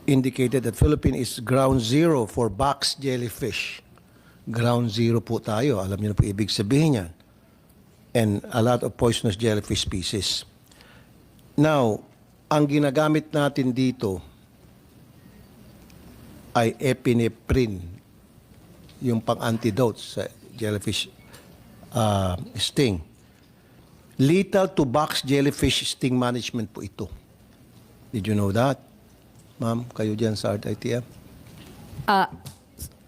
indicated that Philippines is ground zero for box jellyfish. Ground zero po tayo. Alam niyo na po ibig sabihin yan. And a lot of poisonous jellyfish species. Now, ang ginagamit natin dito ay epinephrine, yung pang-antidote sa jellyfish sting. Lethal to box jellyfish sting management po ito. Did you know that? Ma'am, kayo dyan sa RITM?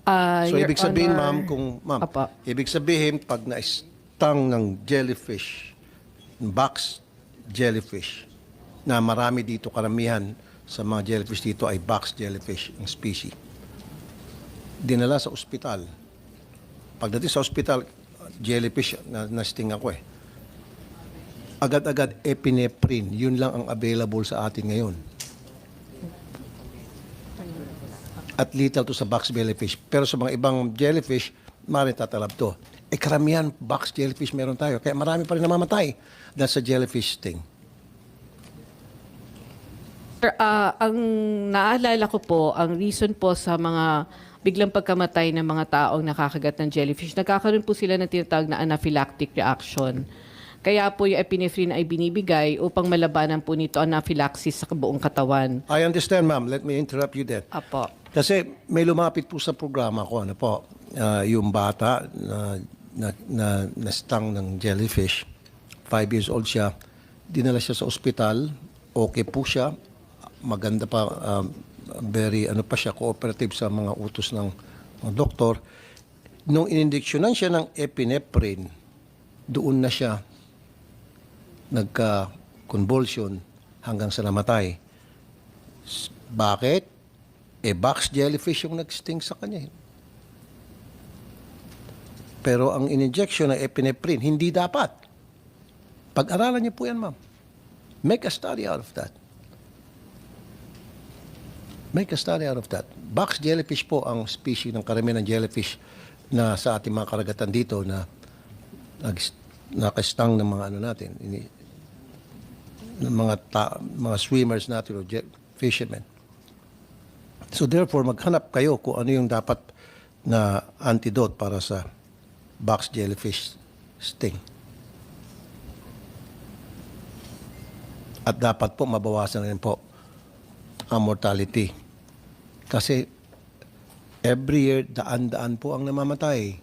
So, Your ibig sabihin, Honor, ma'am, Apa. ibig sabihin, pag na-stung ng jellyfish, box jellyfish, na marami dito, karamihan sa mga jellyfish dito ay box jellyfish, ang species. Dinala sa ospital. Pagdating sa ospital, jellyfish, na-sting ako eh. Agad-agad epinephrine, yun lang ang available sa atin ngayon. At lethal to sa box jellyfish. Pero sa mga ibang jellyfish, maaaring tatalab to. Karamihan box jellyfish meron tayo. Kaya marami pa rin namamatay dahil sa jellyfish sting. Sir, ang naalala ko po, ang reason po sa mga biglang pagkamatay ng mga taong nakakagat ng jellyfish, nagkakaroon po sila ng tinatawag na anaphylactic reaction. Kaya po yung epinephrine ay binibigay upang malabanan po nito anaphylaxis sa buong katawan. I understand, ma'am. Let me interrupt you there. Apo. Kasi may lumapit po sa programa ko, ano po, yung bata na stung ng jellyfish, 5 years old siya, dinala siya sa ospital, okay po siya, maganda pa, very, ano pa siya, cooperative sa mga utos ng doktor. Nung inindiksyonan siya ng epinephrine, doon na siya nagka-convulsion hanggang sa namatay. Bakit? Box jellyfish yung nag-sting sa kanya. Pero ang in-injection ng epinephrine, hindi dapat. Pag-aralan niyo po yan, ma'am. Make a study out of that. Make a study out of that. Box jellyfish po ang species ng karamihan ng jellyfish na sa ating mga karagatan dito na nakastang ng mga ano natin, ng mga swimmers natin o fishermen. So therefore, maghanap kayo kung ano yung dapat na antidote para sa box jellyfish sting. At dapat po mabawasan rin po ang mortality. Kasi every year, daan-daan po ang namamatay.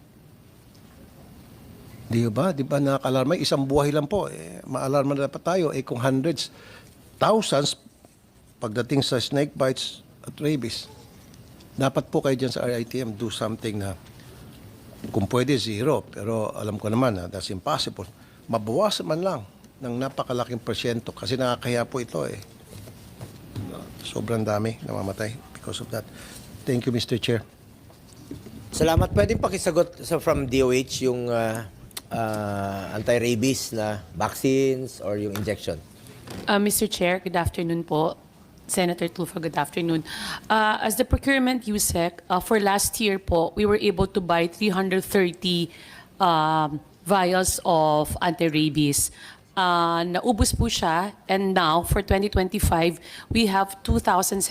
Di ba? Di ba nakaka-alarma? Isang buhay lang po. Ma-alarma na dapat tayo. Kung hundreds, thousands, pagdating sa snake bites at rabies, dapat po kayo dyan sa RITM do something na kung pwede zero. Pero alam ko naman na that's impossible. Mabawasan man lang ng napakalaking porsyento kasi nakakaya po ito eh. Sobrang dami namamatay because of that. Thank you, Mr. Chair. Salamat. Pwede pakisagot from DOH yung anti-rabies na vaccines or yung injection? Mr. Chair, good afternoon po. Senator Tulfo, good afternoon. As the procurement USEC, for last year po, we were able to buy 330 vials of anti-rabies. Naubos po siya, and now for 2025, we have 2.7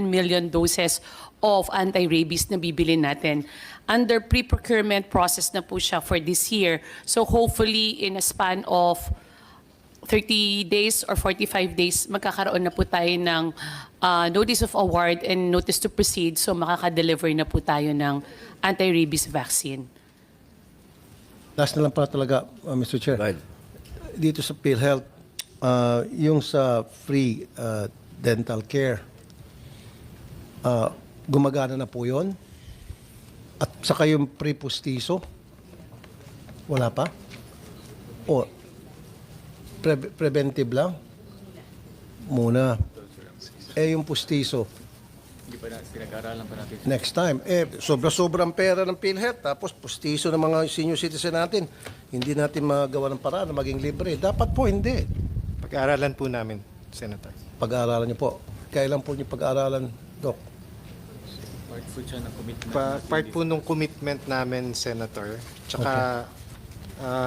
million doses of anti-rabies na bibili natin. Under pre-procurement process na po siya for this year. So hopefully in a span of 30 days or 45 days, magkakaroon na po tayo ng notice of award and notice to proceed. So makaka-deliver na po tayo ng anti-rabies vaccine. Last na lang pala talaga, Mr. Chair. Go ahead. Dito sa PhilHealth, yung sa free dental care, gumagana na po yun? At saka yung pre-pustiso, wala pa? O preventive lang? Muna. Yung pustiso, Hindi pa na, pinag-aaralan pa natin. next time. Sobra-sobrang pera ng PhilHealth, tapos pustiso ng mga senior citizen natin. Hindi natin magawa ng paraan na maging libre. Dapat po, hindi. Pag-aaralan po namin, Senator. Pag-aaralan niyo po. Kailan po niyo pag-aaralan, Doc? Part po siya ng commitment. Part po nung commitment namin, Senator. Tsaka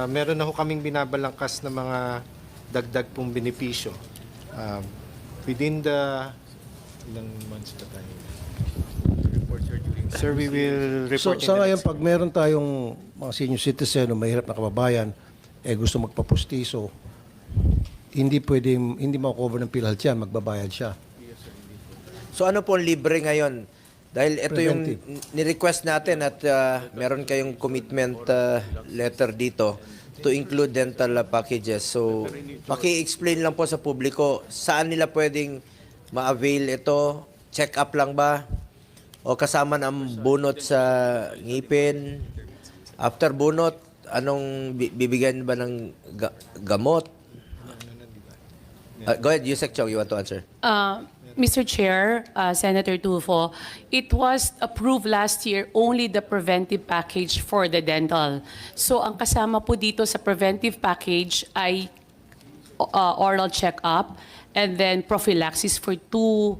meron na ho kaming binabalangkas na mga dagdag pong benepisyo. Within the Ilang months pa tayo. Report, sir, during Sir, we will So report in sa the ngayon, next- pag meron tayong mga senior citizen o mahirap na kababayan, gusto magpapustiso, hindi ma-cover ng PhilHealth yan, magbabayad siya. So ano po ang libre ngayon? Dahil ito yung ni-request natin at meron kayong commitment letter dito to include dental packages. So paki-explain lang po sa publiko, saan nila pwedeng ma-avail ito? Check-up lang ba? O kasama ng bunot sa ngipin? After bunot, anong bibigyan ba ng gamot? Go ahead, Yusek Chong, you want to answer? Mr. Chair, Senator Tulfo, it was approved last year only the preventive package for the dental. So ang kasama po dito sa preventive package ay oral check-up and then prophylaxis for two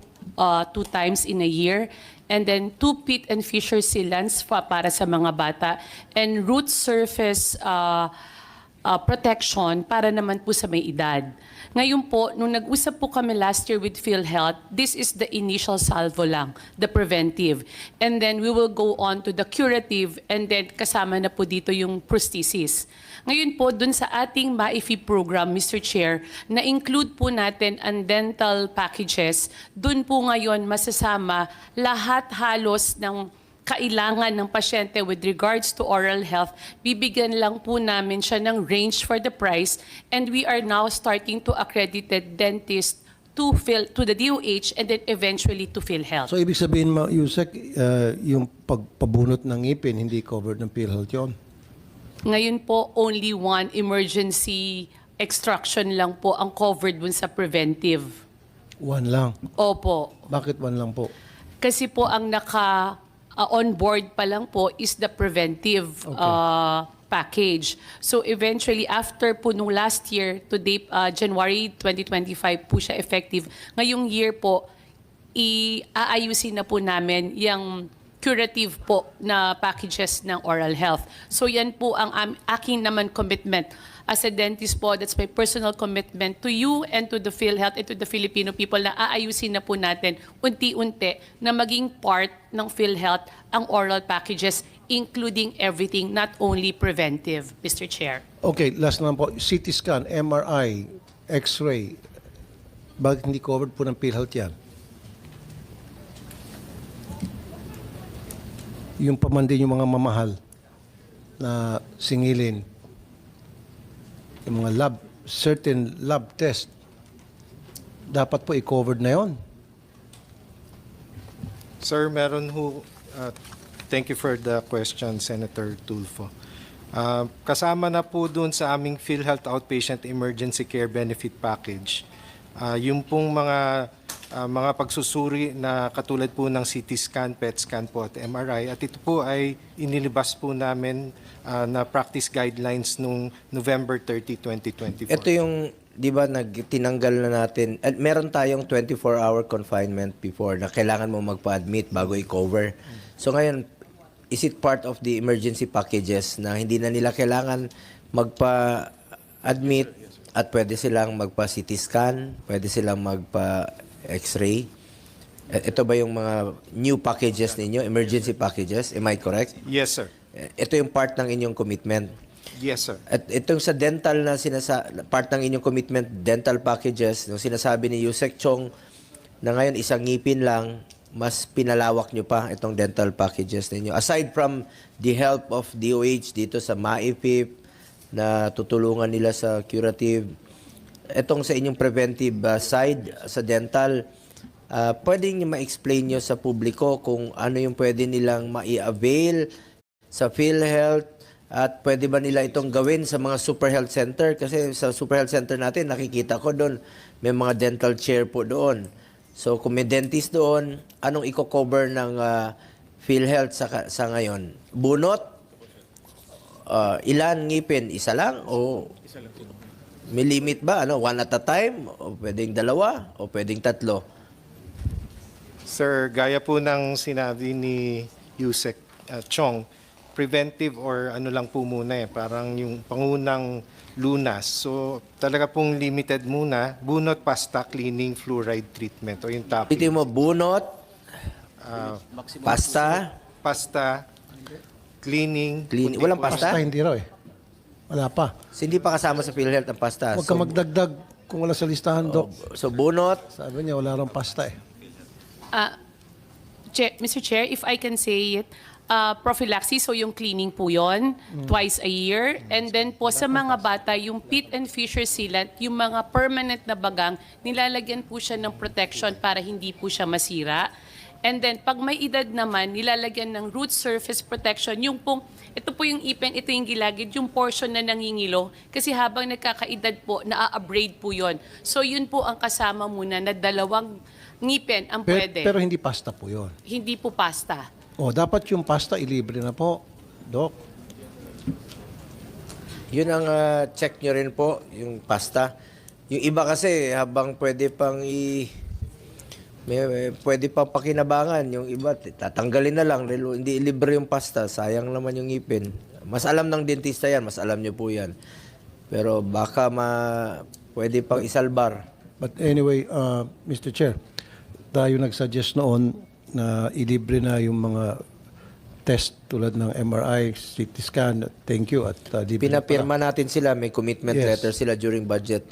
times in a year, and then 2 pit and fissure sealants para sa mga bata, and root surface protection para naman po sa may edad. Ngayon po, nung nag-usap po kami last year with PhilHealth, this is the initial salvo lang, the preventive. And then we will go on to the curative, and then kasama na po dito yung prosthesis. Ngayon po, dun sa ating MAIFI program, Mr. Chair, na-include po natin ang dental packages. Dun po ngayon masasama lahat halos ng kailangan ng pasyente with regards to oral health. Bibigyan lang po namin siya ng range for the price, and we are now starting to accredited dentist to the DOH and then eventually to PhilHealth. So ibig sabihin, Yusek, yung pagpabunot ng ngipin, hindi covered ng PhilHealth yun? Ngayon po, only one emergency extraction lang po ang covered dun sa preventive. One lang. Opo. Bakit one lang po? Kasi po ang on board pa lang po is the preventive package. So eventually, after po nung last year, today, January 2025 po siya effective. Ngayong year po, aayusin na po namin yung curative po na packages ng oral health. So yan po ang aking naman commitment. As a dentist po, that's my personal commitment to you and to the PhilHealth and to the Filipino people na aayusin na po natin unti-unti na maging part ng PhilHealth ang oral packages, including everything, not only preventive, Mr. Chair. Okay, last naman po. CT scan, MRI, X-ray. Bakit hindi covered po ng PhilHealth yan? Yung pamandin yung mga mamahal na singilin, yung mga certain lab test, dapat po i-covered na yon. Sir, meron ho, thank you for the question, Senator Tulfo. Kasama na po dun sa aming PhilHealth Outpatient Emergency Care Benefit Package, yung pong mga pagsusuri na katulad po ng CT scan, PET scan po at MRI, at ito po ay inilabas po namin na practice guidelines nung November 30, 2024. Ito yung, di ba, tinanggal na natin, at meron tayong 24-hour confinement before na kailangan mo magpa-admit bago i-cover. So ngayon, is it part of the emergency packages na hindi na nila kailangan magpa-admit at pwede silang magpa-CT scan, pwede silang magpa-X-ray? Ito ba yung mga new packages ninyo, emergency packages? Am I correct? Yes, sir. Ito yung part ng inyong commitment. Yes, sir. At itong sa dental na part ng inyong commitment, dental packages, nung sinasabi ni Yusek Chong na ngayon isang ngipin lang, mas pinalawak nyo pa itong dental packages ninyo. Aside from the help of DOH dito sa MAIFIP, na tutulungan nila sa curative, itong sa inyong preventive side sa dental, pwedeng ma-explain nyo sa publiko kung ano yung pwede nilang mai-avail sa PhilHealth at pwede ba nila itong gawin sa mga super health center? Kasi sa super health center natin, nakikita ko doon, may mga dental chair po doon. So kung may dentist doon, anong i-cover ng PhilHealth sa ngayon? Bunot? Ilan ngipin? Isa lang? O may limit ba? Ano, one at a time? O pwedeng dalawa? O pwedeng tatlo? Sir, gaya po ng sinabi ni Yusek Chong, preventive or ano lang po muna parang yung pangunang lunas. So talaga pong limited muna, bunot, pasta, cleaning, fluoride treatment o yung topping. Piti mo, bunot, pasta, Cleaning. clean. Walang Pasta pasta? hindi raw eh. Wala pa. So, hindi pa kasama sa PhilHealth ang pasta. Huwag ka magdagdag kung wala sa listahan, Doc. So, bunot, Sabi niya, wala rang pasta eh. Mr. Chair, if I can say it, prophylaxis, so yung cleaning po yun, twice a year. And then po sa mga bata, yung pit and fissure sealant, yung mga permanent na bagang, nilalagyan po siya ng protection para hindi po siya masira. And then, pag may edad naman, nilalagyan ng root surface protection. Yung pong, ito po yung ipin, ito yung gilagid, yung portion na nangingilo. Kasi habang nagkakaedad po, naa-abrade po yon. So, yun po ang kasama muna na dalawang ngipin ang pwede. Pero hindi pasta po yun. Hindi po pasta. O, dapat yung pasta ilibre na po, Doc. yun ang check nyo rin po, yung pasta. Yung iba kasi, habang pwede pang pwede pang pakinabangan. Yung iba, tatanggalin na lang. Hindi libre yung pasta. Sayang naman yung ngipin. Mas alam ng dentista yan. Mas alam nyo po yan. Pero baka pwede pang isalbar. But anyway, Mr. Chair, tayo nag-suggest noon na ilibre na yung mga test tulad ng MRI, CT scan. Thank you. At libre na pala. Pinapirma natin sila. May commitment Yes. letter sila during budget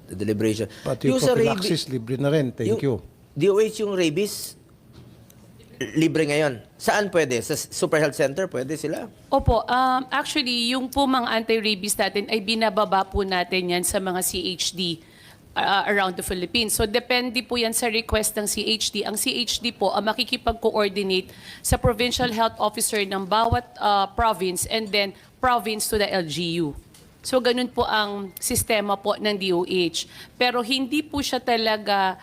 deliberation. Pati yung sa prophylaxis, libre na rin. Thank you. DOH yung rabies, libre ngayon. Saan pwede? Sa Super Health Center pwede sila? Opo, actually, yung po mga anti-rabies natin ay binababa po natin yan sa mga CHD around the Philippines. So, depende po yan sa request ng CHD. Ang CHD po ang makikipag-coordinate sa provincial health officer ng bawat province and then province to the LGU. So, ganun po ang sistema po ng DOH. Pero hindi po siya talaga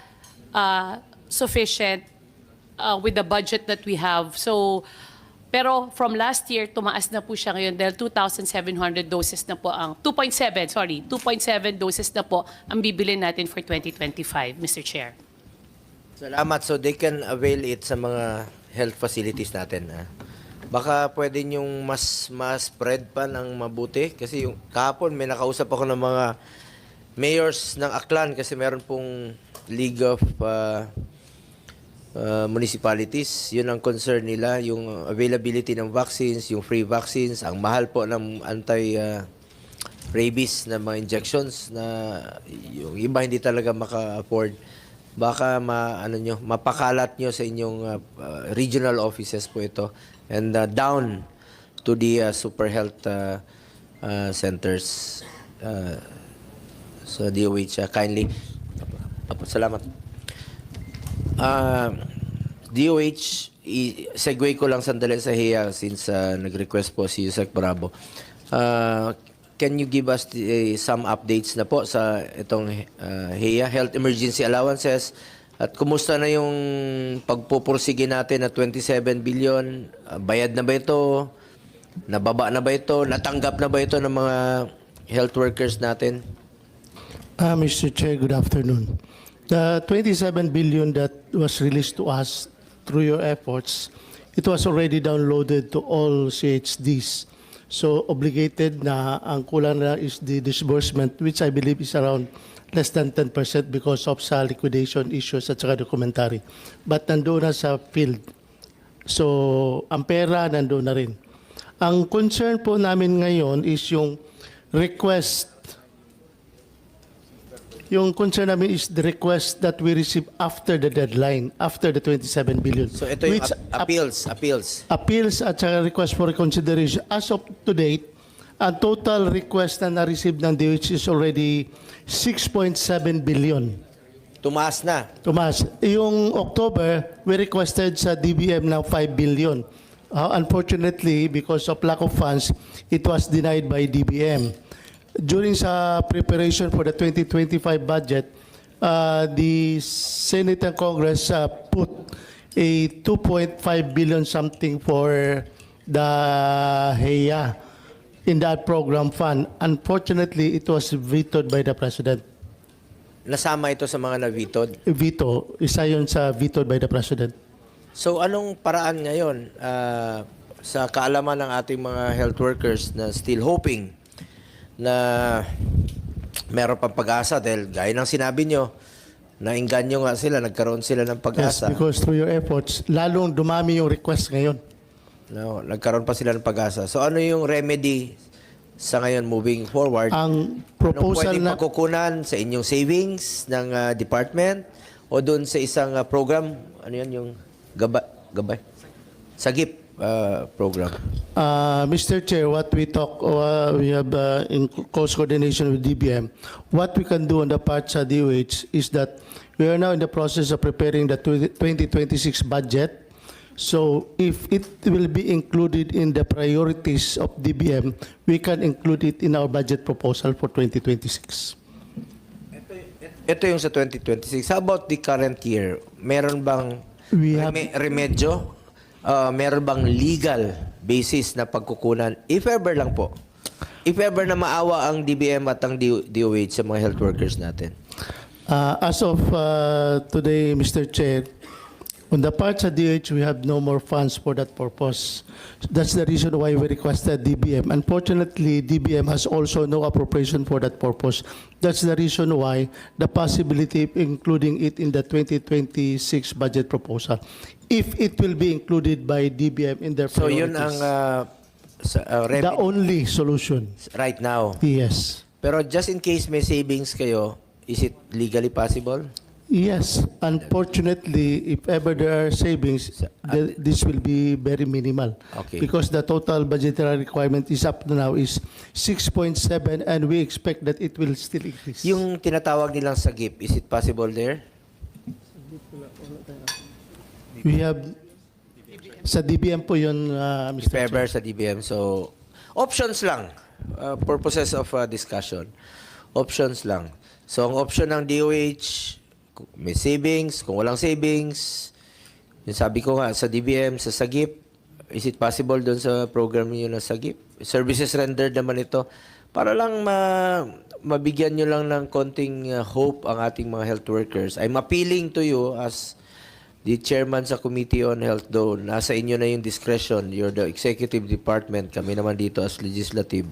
sufficient with the budget that we have. So, pero from last year, tumaas na po siya ngayon dahil 2,700 doses na po ang, 2.7 doses na po ang bibili natin for 2025, Mr. Chair. Salamat. So they can avail it sa mga health facilities natin. Baka pwede yung mas spread pa ng mabuti. Kasi yung kahapon may nakausap ako ng mga mayors ng Aklan kasi meron pong League of Municipalities. Yun ang concern nila, yung availability ng vaccines, yung free vaccines. Ang mahal po ng anti-rabies na mga injections na yung iba hindi talaga maka-afford. Baka mapakalat nyo sa inyong regional offices po ito. And down to the super health centers sa DOH. Kindly. Salamat. DOH, segue ko lang sandali sa HEA since nag-request po si Yusek Bravo. Can you give us some updates na po sa itong HEA, Health Emergency Allowances? At kumusta na yung pagpupursige natin na 27 billion? Bayad na ba ito? Nababa na ba ito? Natanggap na ba ito ng mga health workers natin? Mr. Chair, good afternoon. The 27 billion that was released to us through your efforts, it was already downloaded to all CHDs. So obligated na ang kulang na is the disbursement, which I believe is around less than 10% because of sa liquidation issues at saka documentary. But nandoon na sa field. So ang pera nandoon na rin. Ang concern po namin ngayon is yung request. Yung concern namin is the request that we receive after the deadline, after the 27 billion. So ito yung Which appeals. appeals at saka request for reconsideration. As of to date, ang total request na na-receive ng DOH is already 6.7 billion. Tumaas na. Tomas, yung October, we requested sa DBM ng 5 billion. Unfortunately, because of lack of funds, it was denied by DBM. During sa preparation for the 2025 budget, the Senate and Congress put a 2.5 billion something for the HEA in that program fund. Unfortunately, it was vetoed by the President. Nasama ito sa mga na-vetoed. Veto, isa yun sa vetoed by the President. So anong paraan ngayon? sa kaalaman ng ating mga health workers na still hoping na meron pang pag-asa dahil gaya ng sinabi nyo, nainganyo nga sila, nagkaroon sila ng Yes, pag-asa. because through your efforts, lalong dumami yung request ngayon. No, nagkaroon pa sila ng pag-asa. So ano yung remedy sa ngayon moving forward? Ang Anong proposal pwedeng na pagkukunan sa inyong savings ng department o doon sa isang program? Ano yan yung gabay? Sagip program. Mr. Chair, what we talk, we have in close coordination with DBM, what we can do on the part sa DOH is that we are now in the process of preparing the 2026 budget. So if it will be included in the priorities of DBM, we can include it in our budget proposal for 2026. Ito yung sa 2026. How about the current year? Meron bang We have- remedyo? Meron bang legal basis na pagkukunan? If ever lang po. If ever na maawa ang DBM at ang DOH sa mga health workers natin. As of today, Mr. Chair, on the part sa DOH, we have no more funds for that purpose. That's the reason why we requested DBM. Unfortunately, DBM has also no appropriation for that purpose. That's the reason why the possibility of including it in the 2026 budget proposal, if it will be included by DBM in their So priorities. yun ang The only solution. right now. Yes. Pero just in case may savings kayo, is it legally possible? Yes, unfortunately, if ever there are savings, this will be very minimal. Okay. Because the total budgetary requirement is up to now is 6.7 and we expect that it will still increase. Yung tinatawag nilang sagip, is it possible there? We have, sa DBM po yun, If Mr. Chair. ever sa DBM. So, options lang. Purposes of discussion. Options lang. So, ang option ng DOH, kung may savings, kung walang savings, yung sabi ko nga, sa DBM, sa Sagip, is it possible doon sa program niyo na Sagip? Services rendered naman ito. Para lang mabigyan nyo lang ng konting hope ang ating mga health workers. I'm appealing to you as the chairman sa Committee on Health, though nasa inyo na yung discretion. You're the executive department. Kami naman dito as legislative.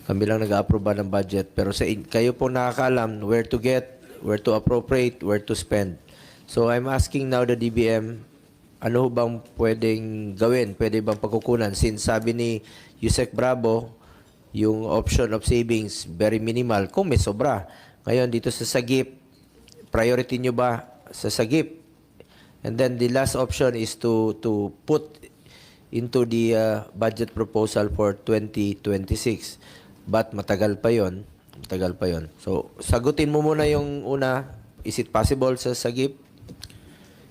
Kami lang nag-aproba ng budget. Pero kayo po nakakaalam where to get, where to appropriate, where to spend. So I'm asking now the DBM, ano bang pwedeng gawin? Pwede bang pagkukunan? Since sabi ni Yusek Bravo, yung option of savings, very minimal, kung may sobra. Ngayon, dito sa Sagip, priority nyo ba sa Sagip? And then the last option is to put into the budget proposal for 2026. But matagal pa yon. Matagal pa yon. So, sagutin mo muna yung una. Is it possible sa Sagip?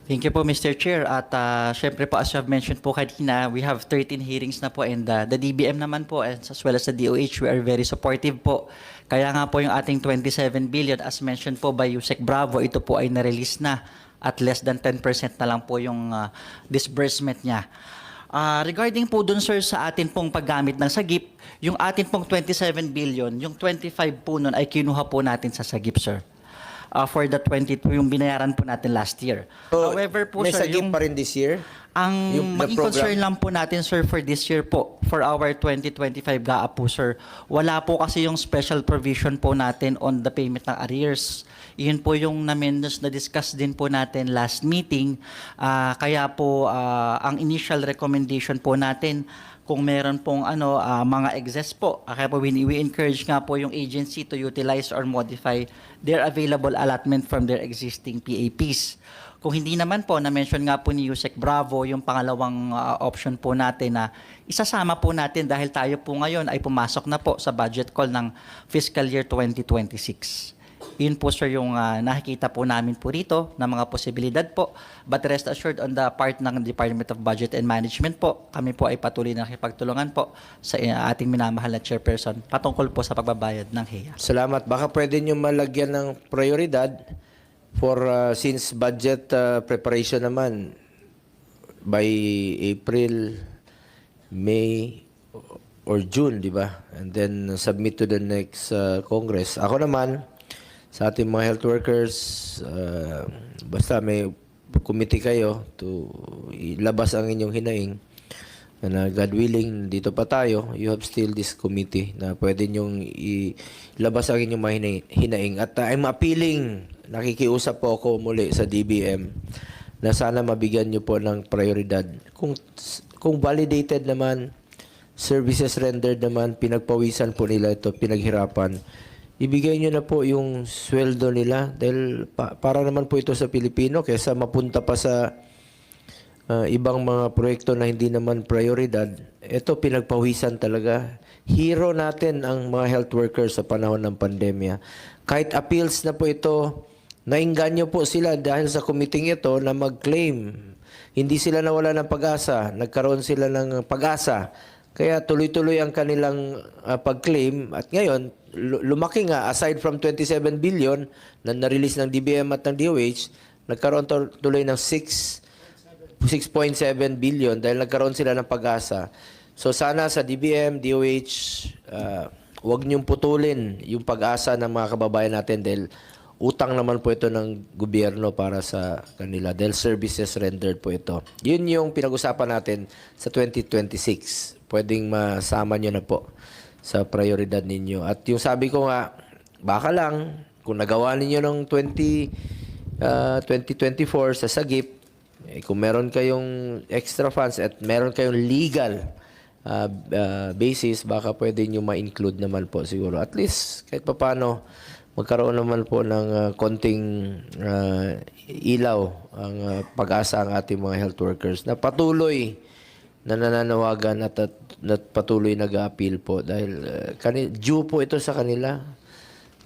Thank you po, Mr. Chair. At syempre po, as you have mentioned po kanina, we have 13 hearings na po and the DBM naman po as well as the DOH, we are very supportive po. Kaya nga po yung ating 27 billion, as mentioned po by Yusek Bravo, ito po ay na-release na at less than 10% na lang po yung disbursement niya. Regarding po dun, sir, sa atin pong paggamit ng Sagip, yung atin pong 27 billion, yung 25 po nun ay kinuha po natin sa Sagip, sir. For the 22, yung binayaran po natin last year. So, However po, may sir, Sagip yung, pa rin this year? ang Yung the maging program? concern lang po natin, sir, for this year po, for our 2025 GAA po, sir, wala po kasi yung special provision po natin on the payment ng arrears. Yun po yung na-discuss din po natin last meeting. Kaya po, ang initial recommendation po natin, kung meron pong mga excess po, kaya po we encourage nga po yung agency to utilize or modify their available allotment from their existing PAPs. Kung hindi naman po, na-mention nga po ni Yusek Bravo yung pangalawang option po natin na isasama po natin dahil tayo po ngayon ay pumasok na po sa budget call ng fiscal year 2026. Yun po, sir, yung nakikita po namin po rito na mga posibilidad po. But rest assured on the part ng Department of Budget and Management po, kami po ay patuloy na nakipagtulungan po sa ating minamahal na chairperson patungkol po sa pagbabayad ng HEA. Salamat. Baka pwede nyo malagyan ng prioridad for since budget preparation naman by April, May, or June, di ba? And then submit to the next Congress. Ako naman, sa ating mga health workers, basta may committee kayo to ilabas ang inyong hinaing. na God willing, dito pa tayo, you have still this committee na pwede nyong ilabas ang inyong mga hinaing. At I'm appealing, nakikiusap po ako muli sa DBM na sana mabigyan nyo po ng prioridad. Kung validated naman, services rendered naman, pinagpawisan po nila ito, pinaghirapan, ibigay nyo na po yung sweldo nila dahil para naman po ito sa Pilipino kaysa mapunta pa sa ibang mga proyekto na hindi naman prioridad. Ito pinagpawisan talaga. Hero natin ang mga health workers sa panahon ng pandemya. Kahit appeals na po ito, nainganyo po sila dahil sa committee ito na mag-claim. Hindi sila nawala ng pag-asa. Nagkaroon sila ng pag-asa. Kaya tuloy-tuloy ang kanilang pag-claim. At ngayon, lumaki nga, aside from 27 billion na na-release ng DBM at ng DOH, nagkaroon tuloy ng 6.7 billion dahil nagkaroon sila ng pag-asa. So sana sa DBM, DOH, huwag niyong putulin yung pag-asa ng mga kababayan natin dahil utang naman po ito ng gobyerno para sa kanila dahil services rendered po ito. Yun yung pinag-usapan natin sa 2026. Pwedeng masama nyo na po sa prioridad ninyo. At yung sabi ko nga, baka lang, kung nagawa ninyo ng 2024 sa Sagip, kung meron kayong extra funds at meron kayong legal basis, baka pwede nyo ma-include naman po siguro. At least, kahit papano, magkaroon naman po ng konting ilaw ang pag-asa ang ating mga health workers na patuloy na nananawagan at patuloy nag-a-appeal po dahil due po ito sa kanila.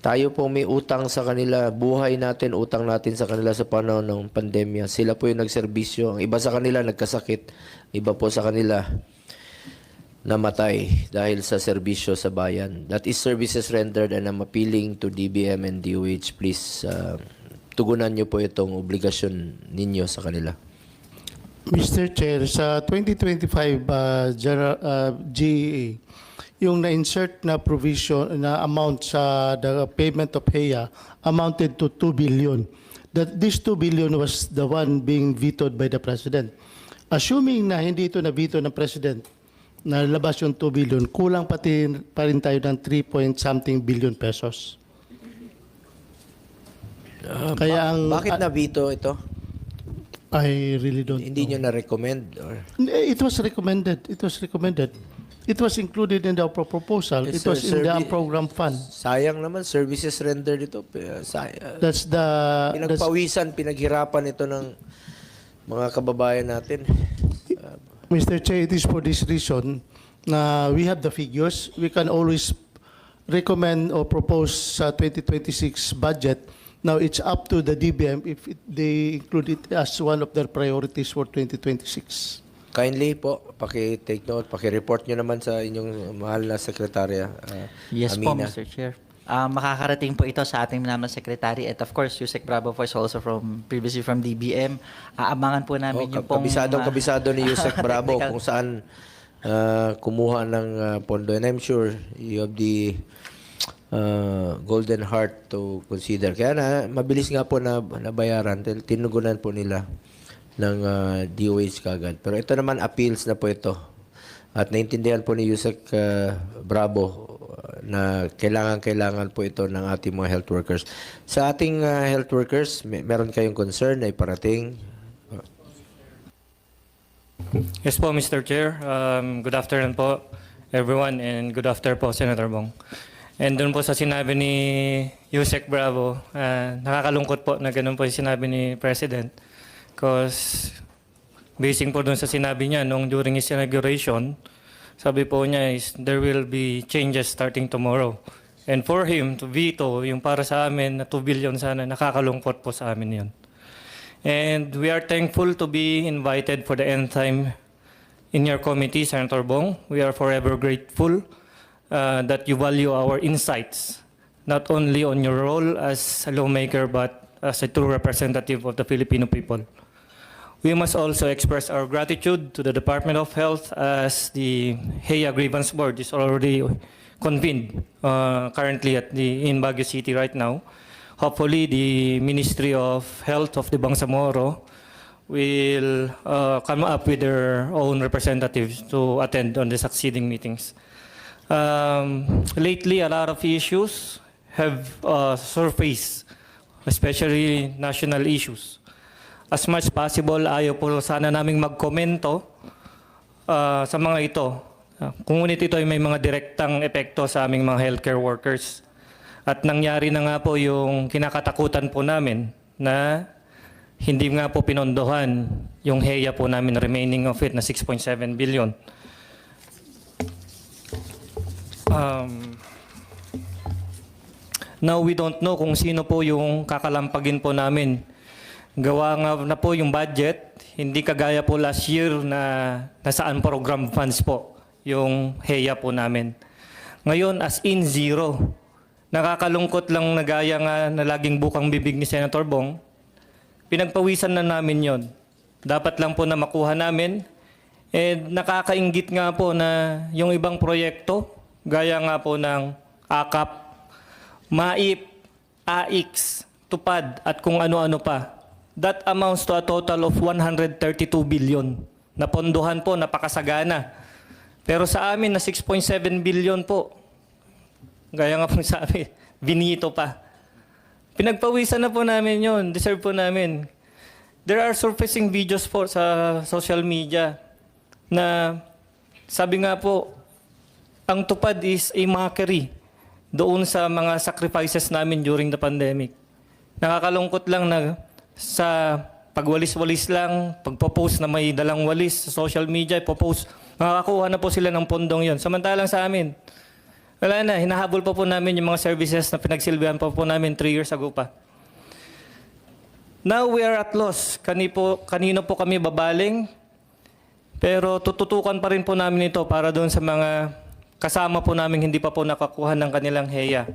Tayo po may utang sa kanila, buhay natin, utang natin sa kanila sa panahon ng pandemya. Sila po yung nagserbisyo. Ang iba sa kanila nagkasakit, iba po sa kanila namatay dahil sa serbisyo sa bayan. That is services rendered and I'm appealing to DBM and DOH. Please, tugunan nyo po itong obligasyon ninyo sa kanila. Mr. Chair, sa 2025 GEA, yung na-insert na provision na amount sa the payment of HEA amounted to 2 billion. That this 2 billion was the one being vetoed by the President. Assuming na hindi ito na-veto ng President, na labas yung 2 billion, kulang pa rin tayo ng 3 billion pesos. Kaya ang Bakit na-veto ito? I really don't Hindi know. nyo na-recommend? Or? It was recommended. It was recommended. It was included in the proposal. Yes, It was sir. in the program fund. Sayang naman, services rendered ito. That's the Pinagpawisan, pinaghirapan ito ng mga kababayan natin. Mr. Chair, it is for this reason na we have the figures. We can always recommend or propose sa 2026 budget. Now, it's up to the DBM if they include it as one of their priorities for 2026. Kindly po, paki-take note, paki-report nyo naman sa inyong mahal na sekretarya, Yes po, Amina. Mr. Chair. Makakarating po ito sa ating minamahal na secretary at of course, Yusek Bravo po is also previously from DBM. Aabangan po namin yung pong... Kabisado ni Yusek Bravo kung saan kumuha ng pondo. And I'm sure you have the golden heart to consider. Kaya mabilis nga po na nabayaran. Tinugunan po nila ng DOH kagad. Pero ito naman, appeals na po ito. At naintindihan po ni Yusek Bravo na kailangan po ito ng ating mga health workers. Sa ating health workers, meron kayong concern na iparating? Yes po, Mr. Chair. Good afternoon po, everyone, and good afternoon po, Senator Bong. And doon po sa sinabi ni Yusek Bravo, nakakalungkot po na ganun po yung sinabi ni President. Because basing po doon sa sinabi niya during his inauguration, sabi po niya is there will be changes starting tomorrow. And for him to veto yung para sa amin na 2 billion sana, nakakalungkot po sa amin yun. And we are thankful to be invited for the end time in your committee, Senator Bong. We are forever grateful that you value our insights, not only on your role as a lawmaker, but as a true representative of the Filipino people. We must also express our gratitude to the Department of Health as the HEA Grievance Board is already convened currently in Baguio City right now. Hopefully, the Ministry of Health of the Bangsamoro will come up with their own representatives to attend on the succeeding meetings. Lately, a lot of issues have surfaced, especially national issues. As much possible, ayaw po sana naming magkomento sa mga ito. Ngunit ito ay may mga direktang epekto sa aming mga healthcare workers. At nangyari na nga po yung kinakatakutan po namin na hindi nga po pinondohan yung HEA po namin, remaining of it na 6.7 billion. Now we don't know kung sino po yung kakalampagin po namin. Gawa nga na po yung budget, hindi kagaya po last year na nasaan program funds po yung HEA po namin. Ngayon, as in zero. Nakakalungkot lang na gaya nga na laging bukang bibig ni Senator Bong, pinagpawisan na namin yon. Dapat lang po na makuha namin. Nakakainggit nga po na yung ibang proyekto, gaya nga po ng AKAP, MAIP, AIX, TUPAD, at kung ano-ano pa. That amounts to a total of 132 billion. Napondohan po, napakasagana. Pero sa amin na 6.7 billion po, gaya nga po sabi, binito pa. Pinagpawisan na po namin yon, deserve po namin. There are surfacing videos po sa social media na sabi nga po, ang tupad is a mockery doon sa mga sacrifices namin during the pandemic. Nakakalungkot lang na sa pagwalis-walis lang, pagpo-post na may dalang walis sa social media, ipopost, makakakuha na po sila ng pondong yon. Samantalang sa amin, wala na, hinahabol pa po namin yung mga services na pinagsilbihan pa po namin 3 years ago pa. Now we are at loss. Kanino po kami babaling? Pero tututukan pa rin po namin ito para doon sa mga kasama po namin hindi pa po nakakuha ng kanilang HEA.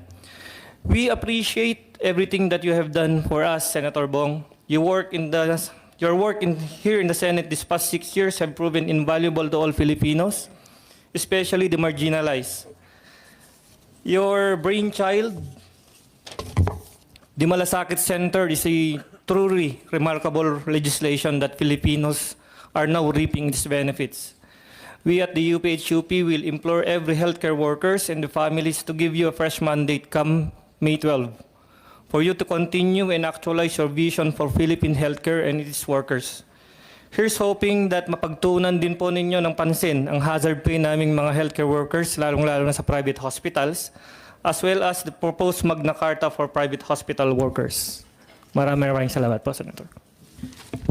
We appreciate everything that you have done for us, Senator Bong. Your work here in the Senate this past 6 years have proven invaluable to all Filipinos, especially the marginalized. Your brainchild, the Malasakit Center, is a truly remarkable legislation that Filipinos are now reaping its benefits. We at the UPHUP will implore every healthcare workers and the families to give you a fresh mandate come May 12 for you to continue and actualize your vision for Philippine healthcare and its workers. Here's hoping that mapagtuunan din po ninyo ng pansin ang hazard pay naming mga healthcare workers, lalong-lalo na sa private hospitals, as well as the proposed Magna Carta for private hospital workers. Maraming salamat po, Senator.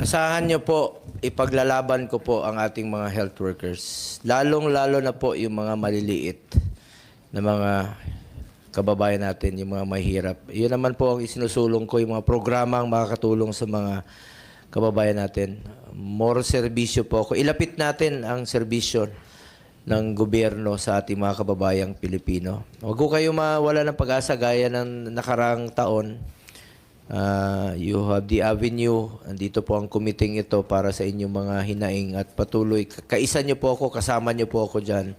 Asahan nyo po, ipaglalaban ko po ang ating mga health workers. Lalong-lalo na po yung mga maliliit na mga kababayan natin, yung mga mahirap. Yun naman po ang isinusulong ko, yung mga programang makakatulong sa mga kababayan natin. More serbisyo po ako. Ilapit natin ang serbisyo ng gobyerno sa ating mga kababayang Pilipino. Huwag ko kayo mawala ng pag-asa gaya ng nakarang taon. You have the avenue. Andito po ang committee ito para sa inyong mga hinaing at patuloy. Kaisa niyo po ako, kasama niyo po ako dyan.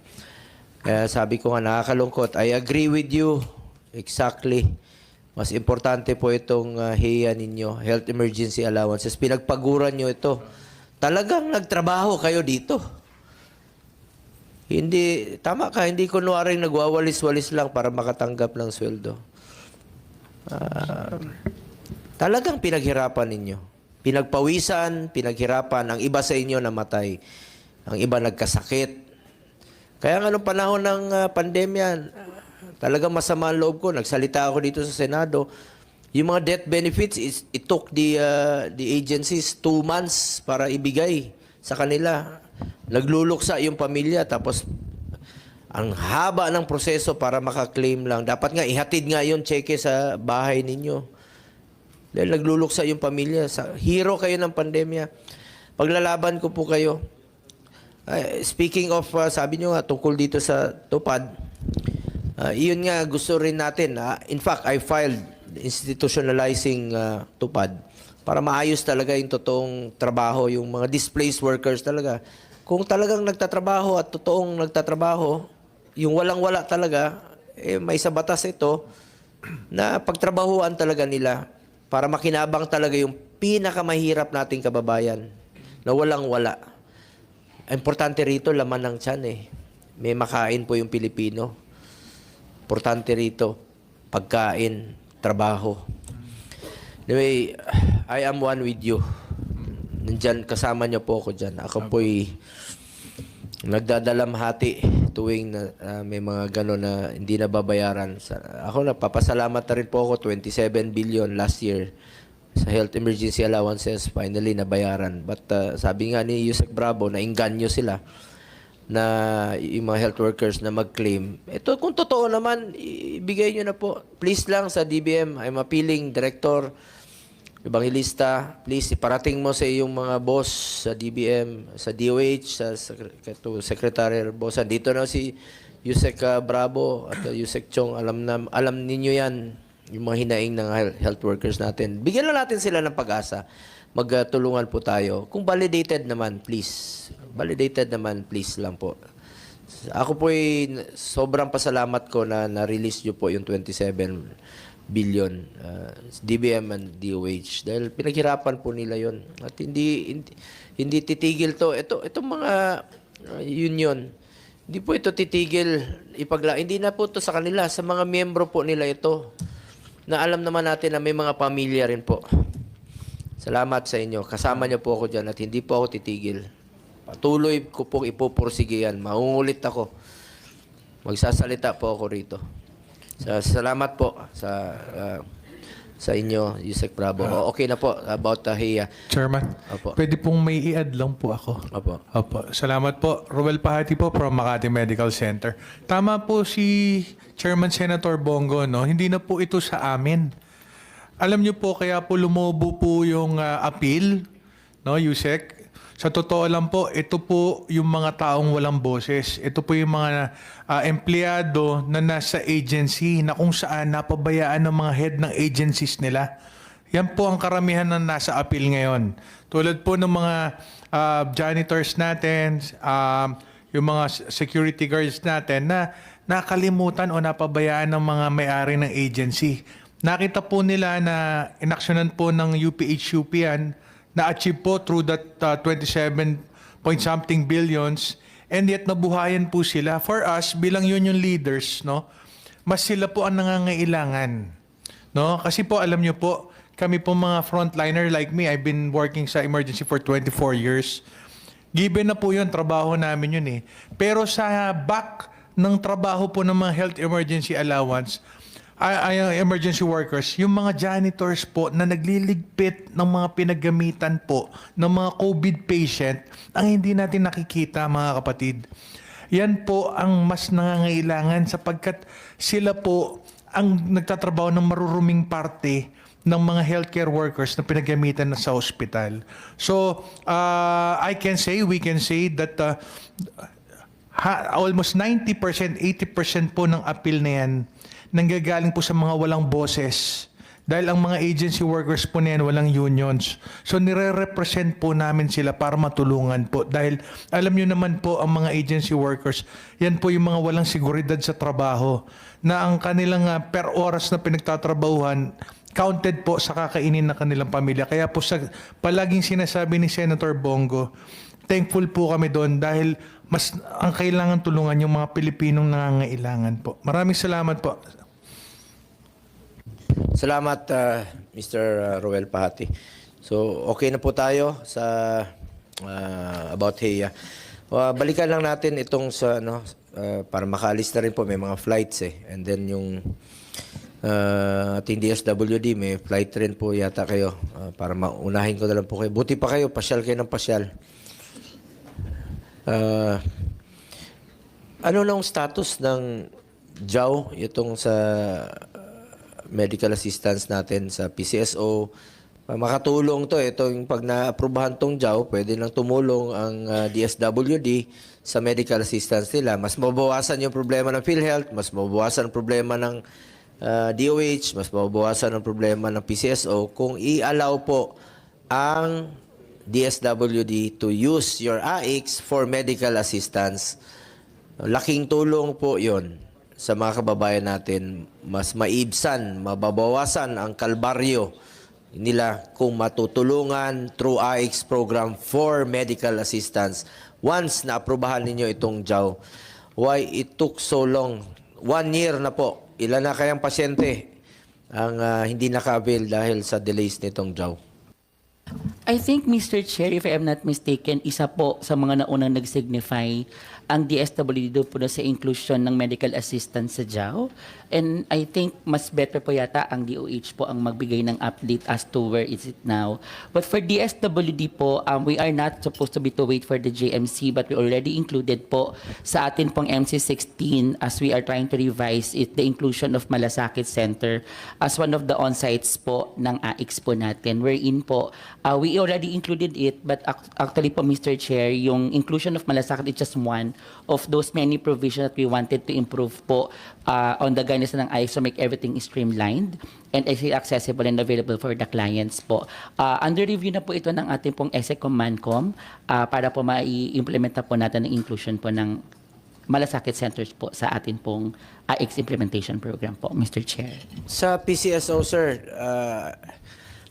Kaya sabi ko nga, nakakalungkot. I agree with you. Exactly. Mas importante po itong HEA ninyo, Health Emergency Allowances. Pinagpaguran nyo ito. Talagang nagtrabaho kayo dito. Hindi, tama ka, hindi kunwaring nagwawalis-walis lang para makatanggap ng sweldo. Talagang pinaghirapan ninyo. Pinagpawisan, pinaghirapan. Ang iba sa inyo namatay. Ang iba nagkasakit. Kaya nga nung panahon ng pandemya, talagang masama ang loob ko. Nagsalita ako dito sa Senado. Yung mga death benefits, it took the agencies 2 months para ibigay sa kanila. Nagluluksa yung pamilya, tapos ang haba ng proseso para makaklaim lang. Dapat nga, ihatid nga yung cheque sa bahay ninyo. Dahil nagluluksa yung pamilya. Hero kayo ng pandemya. Paglalaban ko po kayo. Speaking of, sabi nyo nga, tungkol dito sa TUPAD, iyon nga gusto rin natin. In fact, I filed institutionalizing TUPAD para maayos talaga yung totoong trabaho, yung mga displaced workers talaga. Kung talagang nagtatrabaho at totoong nagtatrabaho, yung walang-wala talaga, may sa batas ito na pagtrabahuan talaga nila para makinabang talaga yung pinakamahirap nating kababayan. na walang-wala. Importante rito, laman ng tiyan eh. May makain po yung Pilipino. Importante rito, pagkain, trabaho. Anyway, I am one with you. Nandyan, kasama niyo po ako dyan. Ako po'y nagdadalamhati tuwing na, may mga gano'n na hindi nababayaran. Ako napapasalamat na rin po ako, 27 billion last year sa health emergency allowances, finally nabayaran. But sabi nga ni Yusek Bravo, nainganyo sila na yung mga health workers na mag-claim. Ito, kung totoo naman, ibigay nyo na po. Please lang sa DBM, I'm appealing, Director, Evangelista, please iparating mo sa iyong mga boss sa DBM, sa DOH, sa Secretary Bosa. Dito na si Yusek Bravo at Yusek Chong. Alam ninyo yan, yung mga hinaing ng health workers natin. Bigyan lang natin sila ng pag-asa. Magtulungan po tayo. Kung validated naman, please. Validated naman, please lang po. Ako po sobrang pasalamat ko na na-release nyo po yung 27 billion DBM and DOH dahil pinaghirapan po nila yon at hindi titigil to itong mga union, hindi po ito titigil hindi na po to sa kanila, sa mga miyembro po nila ito, na alam naman natin na may mga pamilya rin po. Salamat sa inyo, kasama niyo po ako dyan at hindi po ako titigil. Patuloy ko pong ipupursige yan, maungulit ako, magsasalita po ako rito. Salamat po sa inyo, Yusek Bravo. Okay na po about HEA. Chairman, Opo. pwede pong may i-add lang po ako. Opo. Opo. Salamat po. Roel Pahati po from Makati Medical Center. Tama po si Chairman Senator Bongo, no? Hindi na po ito sa amin. Alam niyo po, kaya po lumobo po yung appeal, no, Yusek? Sa totoo lang po, ito po yung mga taong walang boses. Ito po yung mga empleyado na nasa agency na kung saan napabayaan ng mga head ng agencies nila. Yan po ang karamihan na nasa appeal ngayon. Tulad po ng mga janitors natin, yung mga security guards natin na nakalimutan o napabayaan ng mga may-ari ng agency. Nakita po nila na inaksyonan po ng UPH-UP yan, na-achieve po through that 27 point something billions, and yet nabuhayan po sila. For us, bilang union leaders, no, mas sila po ang nangangailangan. No? Kasi po, alam nyo po, kami po mga frontliner like me, I've been working sa emergency for 24 years. Given na po yun, trabaho namin yun eh. Pero sa back ng trabaho po ng mga health emergency allowance, emergency workers, yung mga janitors po na nagliligpit ng mga pinagamitan po ng mga COVID patient, ang hindi natin nakikita, mga kapatid. Yan po ang mas nangangailangan sapagkat sila po ang nagtatrabaho ng maruruming parte ng mga healthcare workers na pinagamitan na sa hospital. So, we can say that almost 90%, 80% po ng appeal na yan nanggagaling po sa mga walang boses. Dahil ang mga agency workers po na yan, walang unions. So nire-represent po namin sila para matulungan po. Dahil alam nyo naman po ang mga agency workers, yan po yung mga walang seguridad sa trabaho. Na ang kanilang per oras na pinagtatrabahuhan, counted po sa kakainin ng kanilang pamilya. Kaya po sa palaging sinasabi ni Senator Bongo, thankful po kami doon dahil mas ang kailangan tulungan yung mga Pilipinong nangangailangan po. Maraming salamat po. Salamat, Mr. Roel Pahati. So, okay na po tayo sa about HEA. Balikan lang natin itong sa para makaalis na rin po, may mga flights eh. And then yung ating DSWD, may flight rin po yata kayo para maunahin ko na lang po kayo. Buti pa kayo, pasyal kayo ng pasyal. Ano nang status ng JAW itong sa medical assistance natin sa PCSO? Makatulong to. Ito yung pag na-aprobahan tong JAW, pwede nang tumulong ang DSWD sa medical assistance nila. Mas mabawasan yung problema ng PhilHealth, mas mabawasan ang problema ng DOH, mas mabawasan ang problema ng PCSO kung i-allow po ang DSWD to use your AIX for medical assistance. Laking tulong po yon sa mga kababayan natin. Mas maibsan, mababawasan ang kalbaryo nila kung matutulungan through AIX program for medical assistance once na-aprobahan ninyo itong JAW. Why it took so long? 1 year na po. Ilan na kayang pasyente ang hindi naka-avail dahil sa delays nitong JAW? I think, Mr. Chair, if I am not mistaken, isa po sa mga naunang nag-signify ang DSWD doon po na sa inclusion ng medical assistance sa JAW. And I think mas better po yata ang DOH po ang magbigay ng update as to where is it now. But for DSWD po, we are not supposed to be to wait for the JMC, but we already included po sa atin pong MC16 as we are trying to revise it, the inclusion of Malasakit Center as one of the on-sites po ng AIX po natin. Wherein po, we already included it, but actually po, Mr. Chair, yung inclusion of Malasakit is just one of those many provisions that we wanted to improve po on the guidance ng AIX to make everything streamlined and accessible and available for the clients po. Under review na po ito ng ating pong ESECOM MANCOM para po mai-implement na po natin ang inclusion po ng Malasakit Centers po sa atin pong AIX implementation program po, Mr. Chair. Sa PCSO, sir,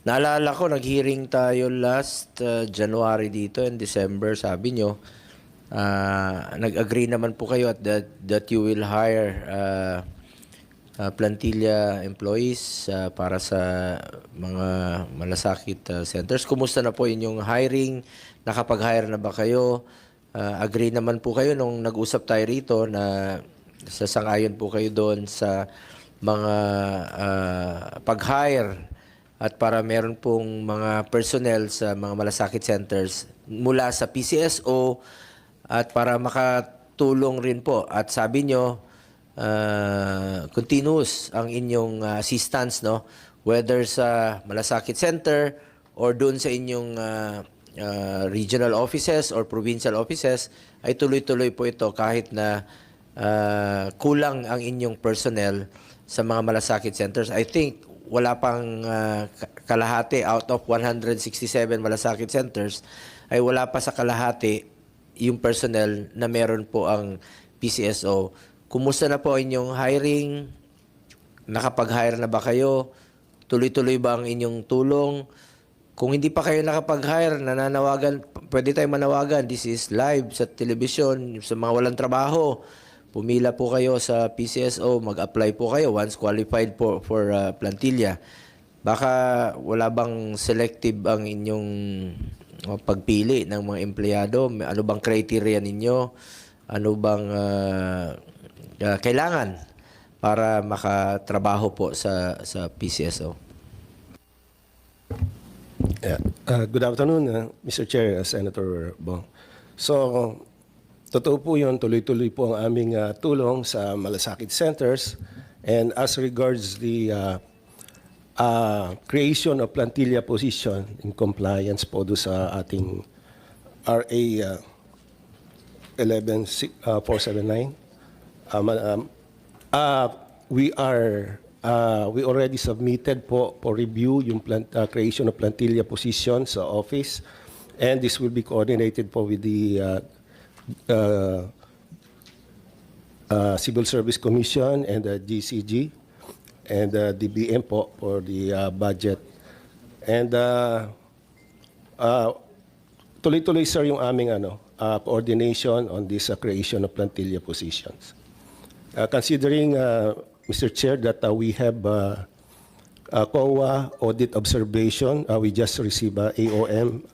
naalala ko, nag-hearing tayo last January dito and December, sabi nyo, nag-agree naman po kayo at that you will hire plantilla employees para sa mga malasakit centers. Kumusta na po yung hiring? Nakapag-hire na ba kayo? Agree naman po kayo nung nag-usap tayo rito na sasangayon po kayo doon sa mga pag-hire at para meron pong mga personnel sa mga malasakit centers mula sa PCSO at para makatulong rin po. At sabi nyo, continuous ang inyong assistance, no? Whether sa Malasakit Center or doon sa inyong regional offices or provincial offices, ay tuloy-tuloy po ito kahit na kulang ang inyong personnel sa mga Malasakit Centers. I think wala pang kalahati out of 167 Malasakit Centers, ay wala pa sa kalahati yung personnel na meron po ang PCSO. Kumusta na po inyong hiring? Nakapag-hire na ba kayo? Tuloy-tuloy ba ang inyong tulong? Kung hindi pa kayo nakapag-hire, nananawagan, pwede tayong manawagan. This is live sa television, sa mga walang trabaho. Pumila po kayo sa PCSO, mag-apply po kayo once qualified for plantilla. Baka wala bang selective ang inyong pagpili ng mga empleyado? Ano bang criteria ninyo? Ano bang kailangan para makatrabaho po sa PCSO? Yeah. Good afternoon, Mr. Chair, Senator Bong. So, totoo po yun, tuloy-tuloy po ang aming tulong sa Malasakit Centers. And as regards the creation of plantilla position in compliance po do sa ating RA 11479, we already submitted po for review yung creation of plantilla position sa office, and this will be coordinated po with the Civil Service Commission and the GCG and the DBM po for the budget. And tuloy-tuloy sir yung aming coordination on this creation of plantilla positions. Considering, Mr. Chair, that we have COA audit observation, we just received AOM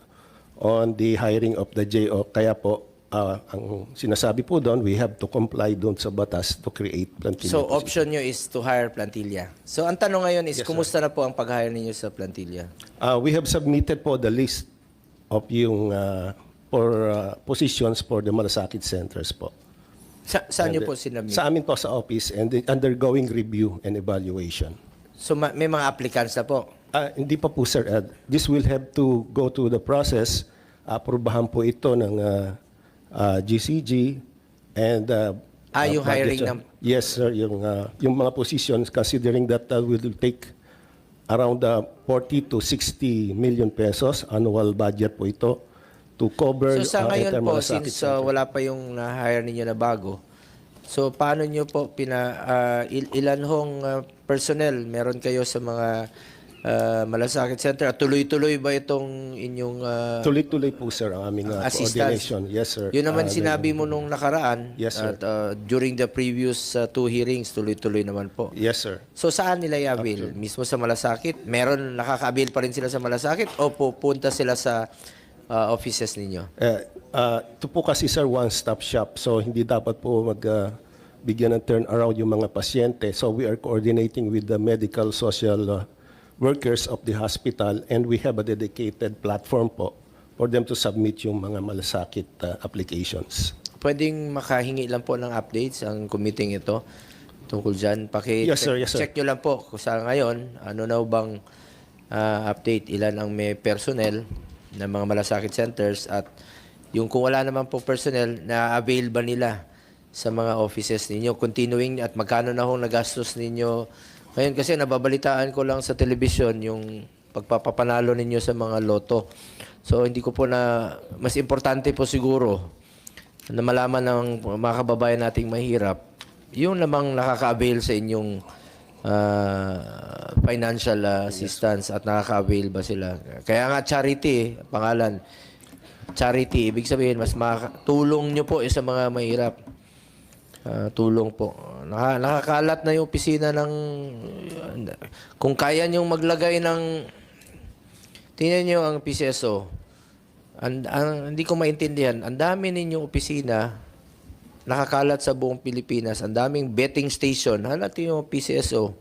on the hiring of the JO. Kaya po, ang sinasabi po doon, we have to comply doon sa batas to create plantilla. So, option nyo is to hire plantilla. So, ang tanong ngayon is, kumusta na po ang pag-hire ninyo sa plantilla? We have submitted po the list of yung for positions for the Malasakit Centers po. Saan nyo po sinabit? Sa amin po sa office and undergoing review and evaluation. So, may mga applicants na po? Hindi pa po sir. This will have to go through the process. Aprubahan po ito ng GCG and yung hiring ng... Yes sir, yung mga positions considering that will take around 40 to 60 million pesos annual budget po ito to cover. So sa ngayon po, Malasakit since Center. wala pa yung na-hire ninyo na bago, so paano nyo po ilan hong personnel meron kayo sa mga Malasakit Center. At tuloy-tuloy ba itong inyong Tuloy-tuloy po, sir, ang aming assistance? coordination. Yes, sir. Yun naman sinabi mo nung nakaraan. Yes, sir. At during the previous 2 hearings, tuloy-tuloy naman po. Yes, sir. So saan nila i-avail? Mismo sa Malasakit? Meron nakaka-avail pa rin sila sa Malasakit o pupunta sila sa offices ninyo? Ito po kasi, sir, one-stop shop. So, hindi dapat po bigyan ng turnaround yung mga pasyente. So, we are coordinating with the medical social workers of the hospital, and we have a dedicated platform po for them to submit yung mga malasakit applications. Pwedeng makahingi lang po ng updates ang committee ito tungkol dyan. Yes, sir. Yes, sir. Check nyo lang po kung sa ngayon, ano na bang update, ilan ang may personnel ng mga malasakit centers, at yung kung wala naman po personnel, na-avail ba nila sa mga offices ninyo, continuing, at magkano na hong nagastos ninyo ngayon. Kasi nababalitaan ko lang sa television yung pagpapapanalo ninyo sa mga loto. So hindi ko po mas importante po siguro na malaman ng mga kababayan nating mahirap yung namang nakaka-avail sa inyong financial assistance, at nakaka-avail ba sila. Kaya nga charity, pangalan. Charity, ibig sabihin, mas tulong nyo po sa mga mahirap. Tulong po. Nakakalat na yung opisina ng... Kung kaya nyong maglagay ng... Tingnan nyo ang PCSO. Hindi ko maintindihan. Ang dami ninyong opisina, nakakalat sa buong Pilipinas. Ang daming betting station. Halatin yung PCSO.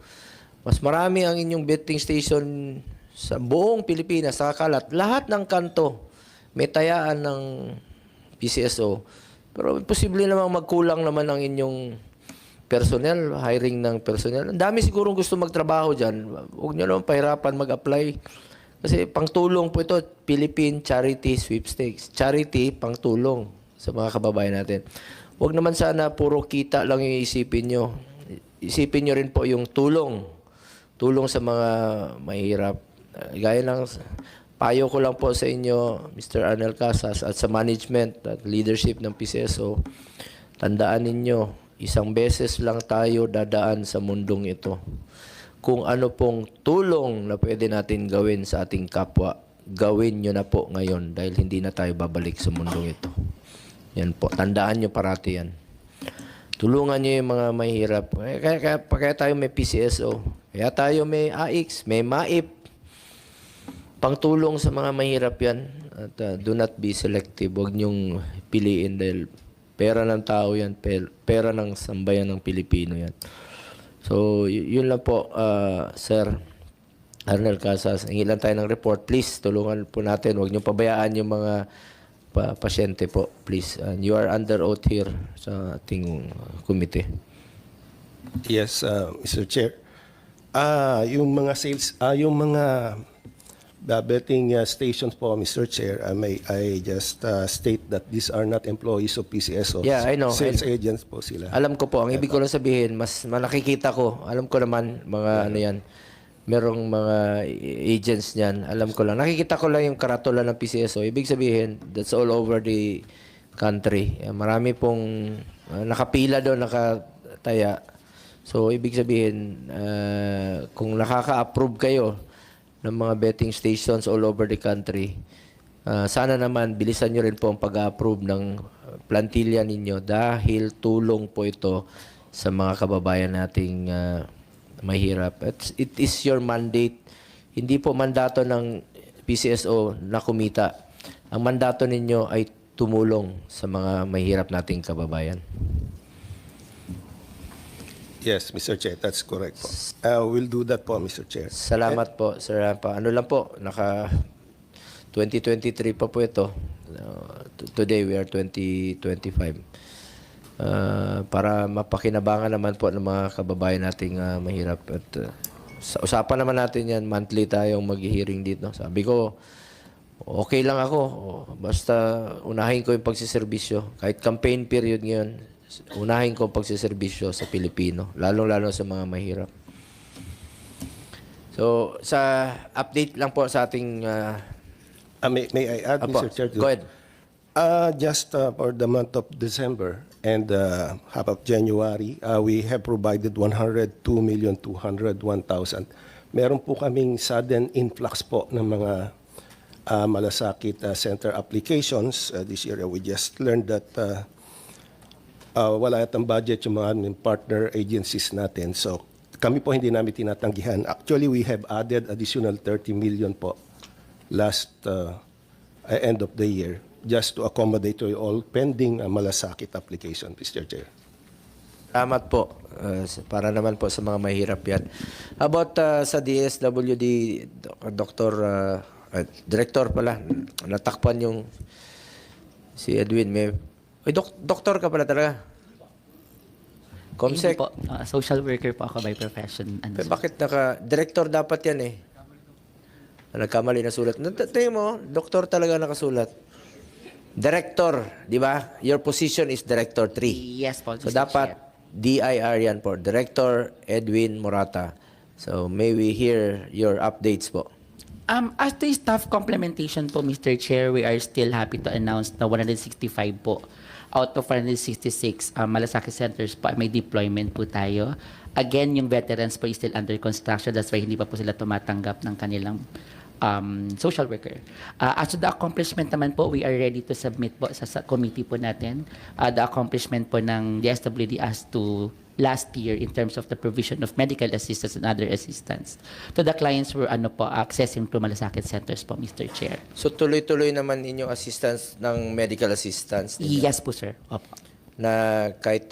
Mas marami ang inyong betting station sa buong Pilipinas, nakakalat. Lahat ng kanto may tayaan ng PCSO. Pero posible namang magkulang naman ang inyong personnel, hiring ng personnel. Ang dami sigurong gusto magtrabaho dyan. Huwag nyo naman pahirapan mag-apply. Kasi pangtulong po ito, Philippine Charity Sweepstakes. Charity, pangtulong sa mga kababayan natin. Huwag naman sana puro kita lang yung isipin nyo. Isipin nyo rin po yung tulong. Tulong sa mga mahirap. Gaya lang, payo ko lang po sa inyo, Mr. Arnel Casas, at sa management at leadership ng PCSO, tandaan ninyo, isang beses lang tayo dadaan sa mundong ito. Kung ano pong tulong na pwede natin gawin sa ating kapwa, gawin nyo na po ngayon dahil hindi na tayo babalik sa mundong ito. Yan po. Tandaan nyo parati yan. Tulungan nyo yung mga mahirap. Kaya tayo may PCSO. Kaya tayo may AIX, may MAIP. Pangtulong sa mga mahirap yan. At do not be selective. Huwag nyong piliin dahil pera ng tao yan, pera ng sambayan ng Pilipino yan. So, yun lang po, Sir Arnel Casas. Hingi lang tayo ng report. Please, tulungan po natin. Huwag niyong pabayaan yung mga pasyente po, please. And you are under oath here sa ating committee. Yes, Mr. Chair. Yung mga sales, yung mga betting stations po, Mr. Chair, I just state that these are not employees of PCSO. Yeah, I know. Sales agents po sila. Alam ko po, ang ibig ko lang sabihin, mas nakikita ko, alam ko naman, mga ano yan, merong mga agents niyan, alam ko lang. Nakikita ko lang yung karatula ng PCSO. Ibig sabihin, that's all over the country. Marami pong nakapila doon, nakataya. So, ibig sabihin, kung nakaka-approve kayo ng mga betting stations all over the country, sana naman bilisan nyo rin po ang pag-approve ng plantilla ninyo dahil tulong po ito sa mga kababayan nating mahirap. It is your mandate. Hindi po mandato ng PCSO na kumita. Ang mandato ninyo ay tumulong sa mga mahirap nating kababayan. Yes, Mr. Chair, that's correct po. We'll do that po, Mr. Chair. Salamat po, Sir Rampa. Ano lang po, 2023 pa po ito. Today we are 2025. Para mapakinabangan naman po ng mga kababayan nating mahirap. At usapan naman natin yan, monthly tayong mag-hearing dito. Sabi ko, okay lang ako. Basta unahin ko yung pagsiservisyo. Kahit campaign period ngayon, unahin ko ang pagsiservisyo sa Pilipino. Lalong-lalo sa mga mahirap. So, sa update lang po sa ating... may I add, Apo, Mr. Chair? go ahead. Just for the month of December and half of January, we have provided 102,201,500 meron po kaming sudden influx po ng mga malasakit center applications. This year, we just learned that wala yatang budget yung mga aming partner agencies natin. So kami po hindi namin tinatanggihan. Actually, we have added additional 30 million po last end of the year just to accommodate to all pending malasakit application, Mr. Chair. Salamat po. Para naman po sa mga mahirap yan. About sa DSWD, Dr. Director pala, natakpan yung si Edwin. Doktor ka pala talaga? Hindi Comsec? po, social worker po ako by profession. Bakit director dapat yan eh? Nagkamali na sulat. Tingnan mo, doktor talaga nakasulat. Director, di ba? Your position is Director 3. Yes po, So Mr. dapat Chair. DIR yan po, Director Edwin Morata. So may we hear your updates po. As to staff complementation po, Mr. Chair, we are still happy to announce na 165 po out of 166 malasakit centers po may deployment po tayo. Again, yung veterans po is still under construction. That's why hindi pa po sila tumatanggap ng kanilang social worker. As to the accomplishment naman po, we are ready to submit po sa committee po natin the accomplishment po ng DSWD as to last year in terms of the provision of medical assistance and other assistance to the clients who are accessing to malasakit centers po, Mr. Chair. So tuloy-tuloy naman inyong assistance ng medical assistance ninyo? Yes po, sir. Opo. Na kahit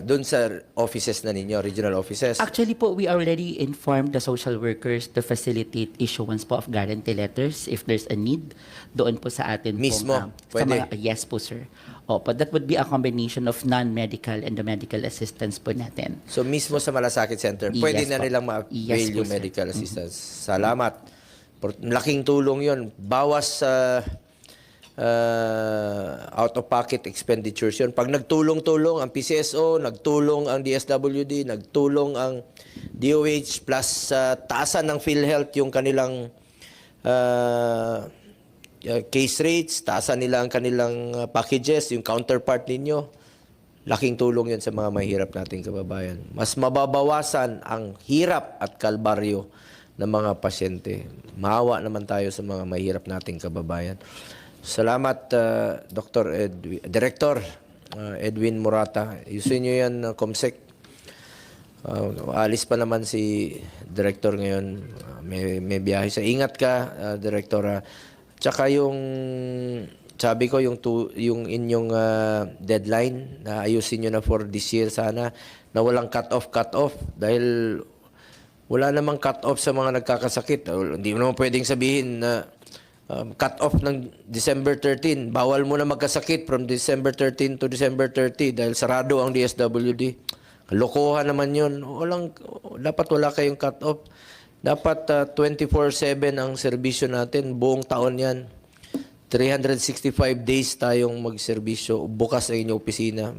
dun sa offices na ninyo, regional offices? Actually po, we already informed the social workers to facilitate issuance po of guarantee letters if there's a need doon po sa atin. Mismo? Po, Pwede? yes po, sir. Opo, that would be a combination of non-medical and the medical assistance po natin. So mismo sa malasakit center, pwede Yes na po. nilang ma-avail Yes po, yung sir. medical assistance. Salamat. Laking tulong yun. Bawas sa out-of-pocket expenditures yun. Pag nagtulong-tulong ang PCSO, nagtulong ang DSWD, nagtulong ang DOH, plus taasan ng PhilHealth yung kanilang case rates, taasan nila ang kanilang packages, yung counterpart ninyo, laking tulong yun sa mga mahirap nating kababayan. Mas mababawasan ang hirap at kalbaryo ng mga pasyente. Maawa naman tayo sa mga mahirap nating kababayan. Salamat, Director Edwin Morata. Yusin nyo yan, Comsec. Alis pa naman si Director ngayon. May biyahe sa. Ingat ka, Director. Tsaka yung, sabi ko, yung inyong deadline na ayusin nyo na for this year sana, na walang cut-off. Dahil wala namang cut-off sa mga nagkakasakit. Hindi mo naman pwedeng sabihin na cut-off ng December 13. Bawal mo na magkasakit from December 13 to December 30 dahil sarado ang DSWD. Lokohan naman yun. Dapat wala kayong cut-off. Dapat 24/7 ang serbisyo natin. Buong taon yan. 365 days tayong magserbisyo. Bukas ang inyong opisina.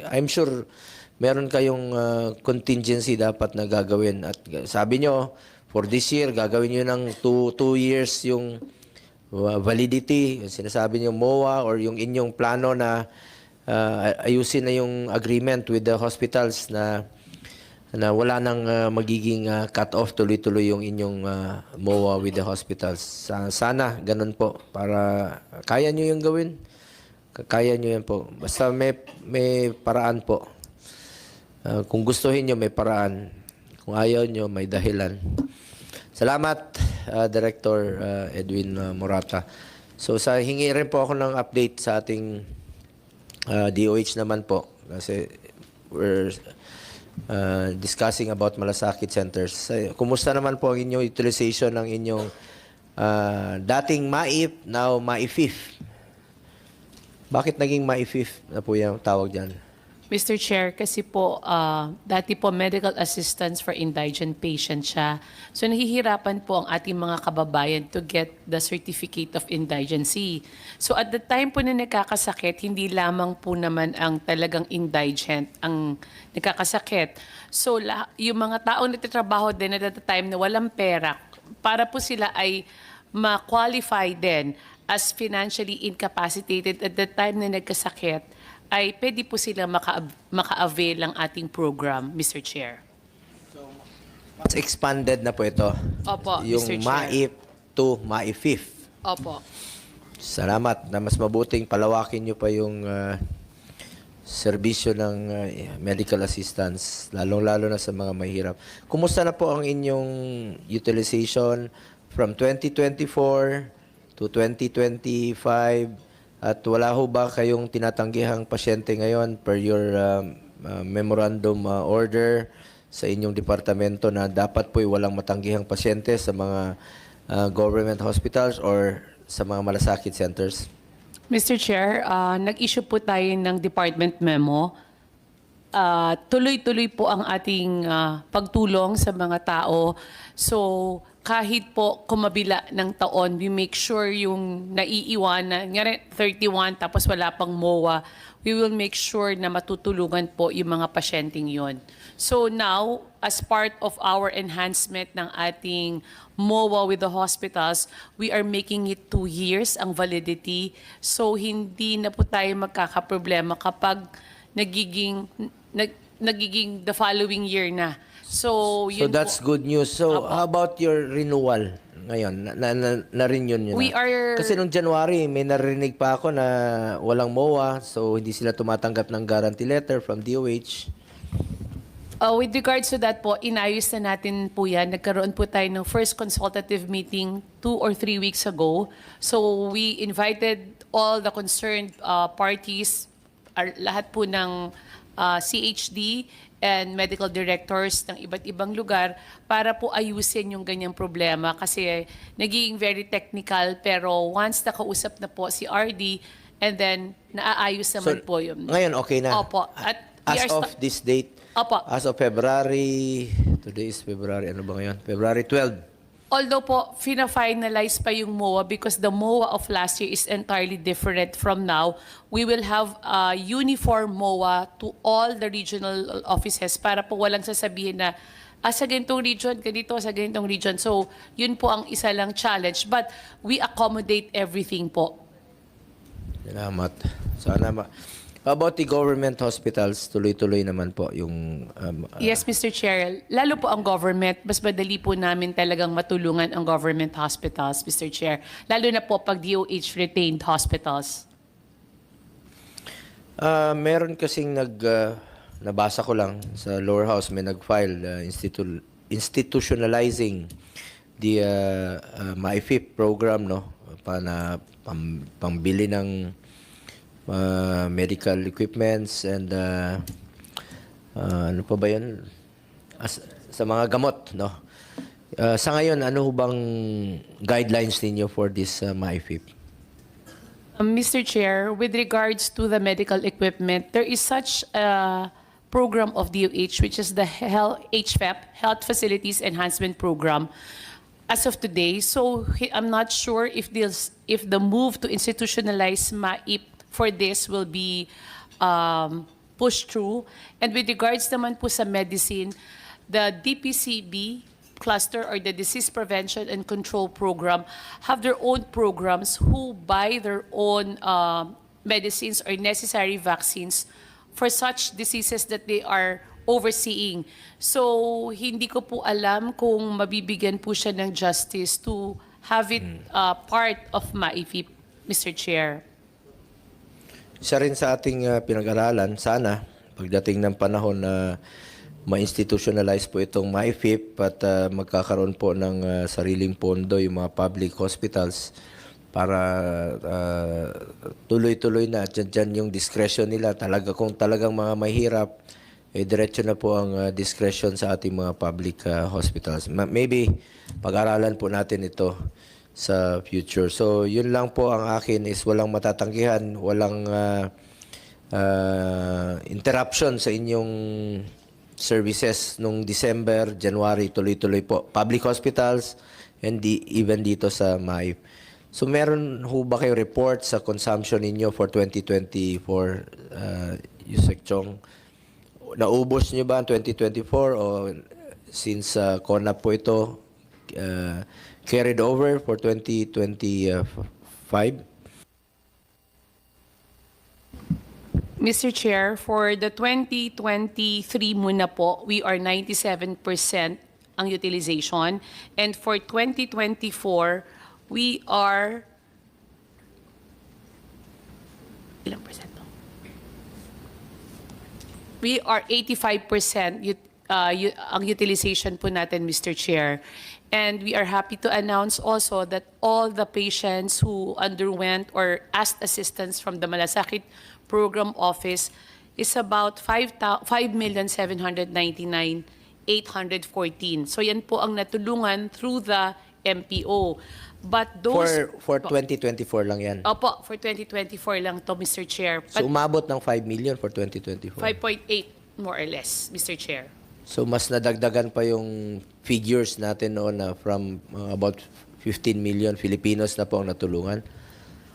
I'm sure meron kayong contingency dapat na gagawin. At sabi nyo, for this year, gagawin nyo ng 2 years yung validity, yung sinasabi niyo MOA or yung inyong plano na ayusin na yung agreement with the hospitals na wala nang magiging cut-off, tuloy-tuloy yung inyong MOA with the hospitals. Sana ganun po para kaya nyo yung gawin. Kaya nyo yan po. Basta may paraan po. Kung gustuhin nyo, may paraan. Kung ayaw nyo, may dahilan. Salamat, Director Edwin Morata. So hingi rin po ako ng update sa ating DOH naman po. Kasi we're discussing about malasakit centers. Kumusta naman po ang inyong utilization ng inyong dating MAIF, now MAIFIF? Bakit naging MAIFIF na po yung tawag dyan? Mr. Chair, kasi po, dati po medical assistance for indigent patient siya. So nahihirapan po ang ating mga kababayan to get the certificate of indigency. So at the time po na nakakasakit, hindi lamang po naman ang talagang indigent ang nakakasakit. So yung mga taong nagtatrabaho din at the time na walang pera, para po sila ay ma-qualify din as financially incapacitated at the time na nagkasakit, ay pwede po sila maka-avail ng ating program, Mr. Chair. Mas expanded na po ito. Opo, Yung Mr. Chair. MAIP to MAIFIF. Opo. Salamat na mas mabuting palawakin nyo pa yung serbisyo ng medical assistance, lalong-lalo na sa mga mahirap. Kumusta na po ang inyong utilization from 2024 to 2025? At wala ho ba kayong tinatanggihang pasyente ngayon per your memorandum order sa inyong departamento na dapat po'y walang matanggihang pasyente sa mga government hospitals or sa mga malasakit centers? Mr. Chair, nag-issue po tayo ng department memo. Tuloy-tuloy po ang ating pagtulong sa mga tao. So, kahit po kumabila ng taon, we make sure yung naiiwanan, nga 31 tapos wala pang MOA, we will make sure na matutulungan po yung mga pasyenteng yon. So now, as part of our enhancement ng ating MOA with the hospitals, we are making it 2 years ang validity. So hindi na po tayo magkakaproblema kapag nagiging the following year na. So, So yun that's po. good news. So how about your renewal ngayon? Na-renew nyo na? We are- Kasi nung January, may narinig pa ako na walang MOA, so hindi sila tumatanggap ng guarantee letter from DOH. With regards to that po, inayos na natin po yan. Nagkaroon po tayo ng first consultative meeting 2 or 3 weeks ago. So we invited all the concerned parties, lahat po ng CHD and medical directors ng iba't ibang lugar para po ayusin yung ganyang problema kasi nagiging very technical pero once nakausap na po si RD and then naaayos naman po yun. Ngayon, okay na? Opo. At we As are of this date? Opo. As of February, today is February, ano ba ngayon? February 12. Although po, fina-finalize pa yung MOA because the MOA of last year is entirely different from now. We will have a uniform MOA to all the regional offices para po walang sasabihin na sa ganitong region, ganito, sa ganitong region. So, yun po ang isa lang challenge. But we accommodate everything po. Salamat. Sana How about the government hospitals? Tuloy-tuloy naman po yung... Yes, Mr. Chair. Lalo po ang government, mas madali po namin talagang matulungan ang government hospitals, Mr. Chair. Lalo na po pag DOH-retained hospitals. Meron kasing nabasa ko lang sa lower house, may nag-file institutionalizing the MyFIP program, no? Pambili ng medical equipments and ano pa ba yun? Sa mga gamot, no? Sa ngayon, ano bang guidelines ninyo for this MyFIP? Mr. Chair, with regards to the medical equipment, there is such a program of DOH, which is the HFEP, Health Facilities Enhancement Program, as of today. So I'm not sure if the move to institutionalize MAIP for this will be pushed through. And with regards naman po sa medicine, the DPCB cluster or the Disease Prevention and Control Program have their own programs who buy their own medicines or necessary vaccines for such diseases that they are overseeing. So, hindi ko po alam kung mabibigyan po siya ng justice to have it part of MAIFIP, Mr. Chair. Isa rin sa ating pinag-aralan, sana, pagdating ng panahon na ma-institutionalize po itong MyFIP at magkakaroon po ng sariling pondo yung mga public hospitals para tuloy-tuloy na dyan yung discretion nila. Kung talagang mga mahirap, diretso na po ang discretion sa ating mga public hospitals. Maybe pag-aralan po natin ito sa future. So, yun lang po ang akin is walang matatanggihan, walang interruption sa inyong services nung December, January, tuloy-tuloy po. Public hospitals and even dito sa MAIP. So, meron ho ba kayo report sa consumption ninyo for 2024, Yusek Chong? Naubos nyo ba ang 2024 o since CONAP po ito, carried over for 2025? Mr. Chair, for the 2023 muna po, we are 97% ang utilization. And for 2024, we are... Ilang percent? We are 85% ang utilization po natin, Mr. Chair. And we are happy to announce also that all the patients who underwent or asked assistance from the Malasakit Program Office is about 5,799,814. So yan po ang natulungan through the MPO. But those... For 2024 lang yan. Opo, for 2024 lang to, Mr. Chair. But So umabot ng 5 million for 2024. 5.8 more or less, Mr. Chair. So mas nadagdagan pa yung figures natin noon na from about 15 million Filipinos na po ang natulungan.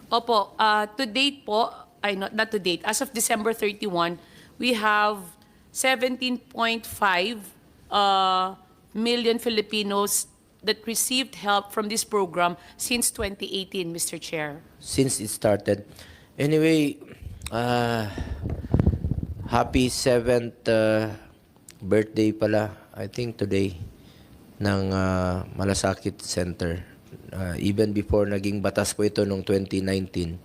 Opo, to date po, not to date, as of December 31, we have 17.5 million Filipinos that received help from this program since 2018, Mr. Chair. Since it started. Anyway, happy 7th birthday pala, I think today, ng Malasakit Center. Even before naging batas po ito noong 2019,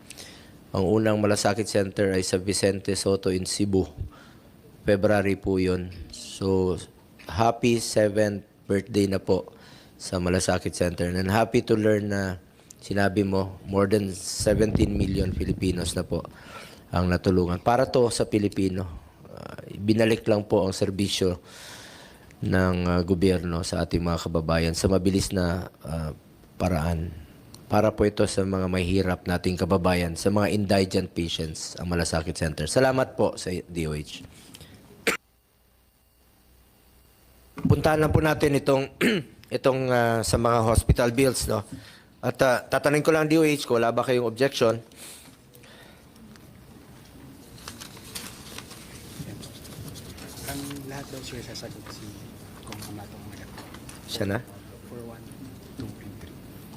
ang unang Malasakit Center ay sa Vicente Soto in Cebu. February po yun. So, happy 7th birthday na po sa Malasakit Center. And happy to learn na sinabi mo, more than 17 million Filipinos na po ang natulungan. Para to sa Pilipino. Binalik lang po ang serbisyo ng gobyerno sa ating mga kababayan sa mabilis na paraan. Para po ito sa mga mahihirap nating kababayan, sa mga indigent patients, ang Malasakit Center. Salamat po sa DOH. Puntahan lang po natin itong sa mga hospital bills, no? At tatanungin ko lang DOH kung wala ba kayong objection. Ang lahat daw siya sasagot si Kong Amatong Magat. Siya na? For 1, 2, and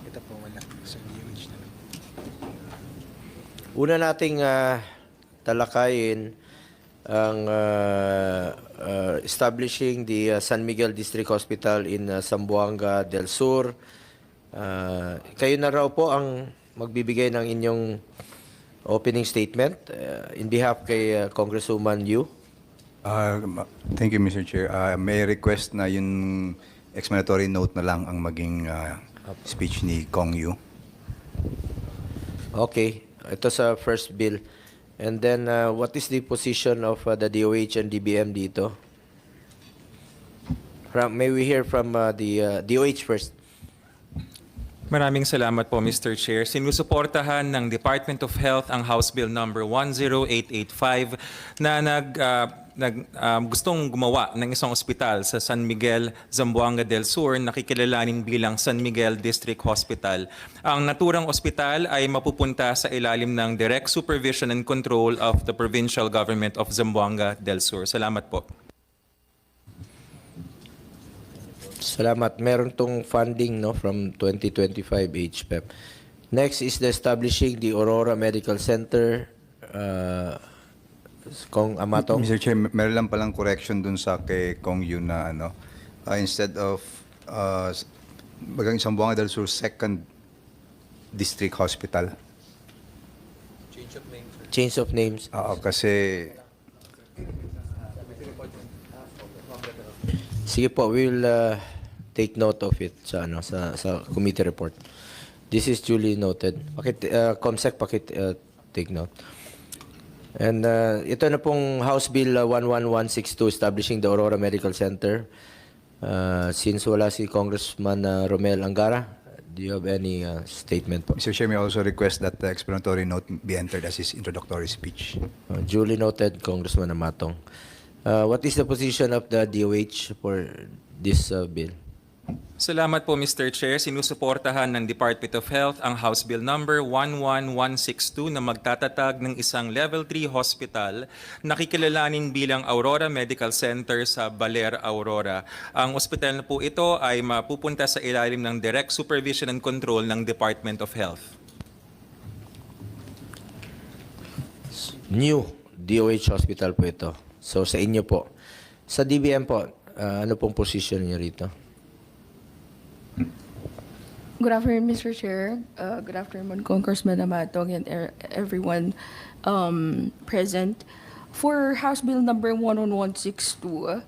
3. Ito po wala sa DOH na lang. Una nating talakayin ang establishing the San Miguel District Hospital in Zamboanga del Sur. Kayo na raw po ang magbibigay ng inyong opening statement in behalf kay Congresswoman Yu. Thank you, Mr. Chair. May I request na yung explanatory note na lang ang maging speech ni Kong Yu. Okay. Ito sa first bill. And then, what is the position of the DOH and DBM dito? May we hear from the DOH first? Maraming salamat po, Mr. Chair. Sinusuportahan ng Department of Health ang House Bill number 10885 na gustong gumawa ng isang ospital sa San Miguel, Zamboanga del Sur, nakikilalanin bilang San Miguel District Hospital. Ang naturang ospital ay mapupunta sa ilalim ng direct supervision and control of the provincial government of Zamboanga del Sur. Salamat po. Salamat. Meron tong funding no from 2025 HPEP. Next is the establishing the Aurora Medical Center. Kong Amato. Mr. Chair, meron lang palang correction dun sa kay Kong Yu na instead of bagang Zamboanga del Sur 2nd District Hospital. Change of names. Oo, kasi Sige po, we will take note of it sa committee report. This is duly noted. Comsec, take note. And ito na pong House Bill 11162 establishing the Aurora Medical Center. Since wala si Congressman Romel Angara, do you have any statement po? Mr. Chair, may also request that the explanatory note be entered as his introductory speech. Duly noted, Congressman Amatong. What is the position of the DOH for this bill? Salamat po, Mr. Chair. Sinusuportahan ng Department of Health ang House Bill number 11162 na magtatatag ng isang Level 3 hospital na kikilalanin bilang Aurora Medical Center sa Baler, Aurora. Ang ospital na po ito ay mapupunta sa ilalim ng direct supervision and control ng Department of Health. New DOH hospital po ito. So sa inyo po. Sa DBM po, ano pong position niyo rito? Good afternoon, Mr. Chair. Good afternoon, Congressman Amatong and everyone present. For House Bill number 11162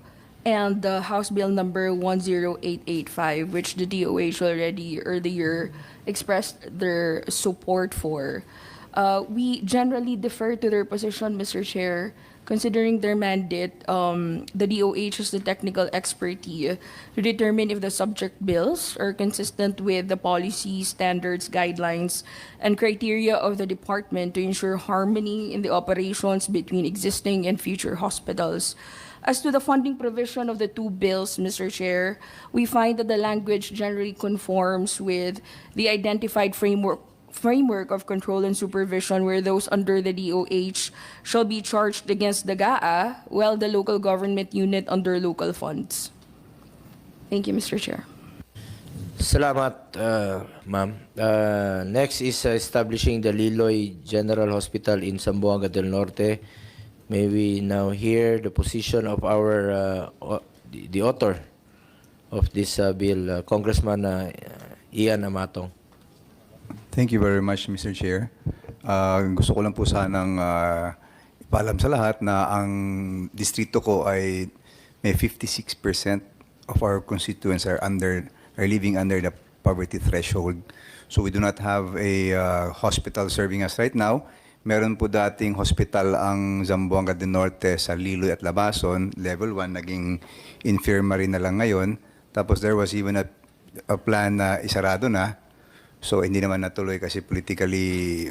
and House Bill number 10885, which the DOH already earlier expressed their support for, we generally defer to their position, Mr. Chair. Considering their mandate, the DOH has the technical expertise to determine if the subject bills are consistent with the policy, standards, guidelines, and criteria of the department to ensure harmony in the operations between existing and future hospitals. As to the funding provision of the two bills, Mr. Chair, we find that the language generally conforms with the identified framework of control and supervision, where those under the DOH shall be charged against the GAA, while the local government unit under local funds. Thank you, Mr. Chair. Salamat, ma'am. Next is establishing the Liloy General Hospital in Zamboanga del Norte. May we now hear the position of our the author of this bill, Congressman Ian Amatong. Thank you very much, Mr. Chair. Gusto ko lang po sanang ipaalam sa lahat na ang distrito ko ay may 56% of our constituents are living under the poverty threshold. So we do not have a hospital serving us right now. Meron po dating hospital ang Zamboanga del Norte sa Liloy at Labason, level 1, naging infirmary na lang ngayon. Tapos there was even a plan na isarado na. So hindi naman natuloy kasi politically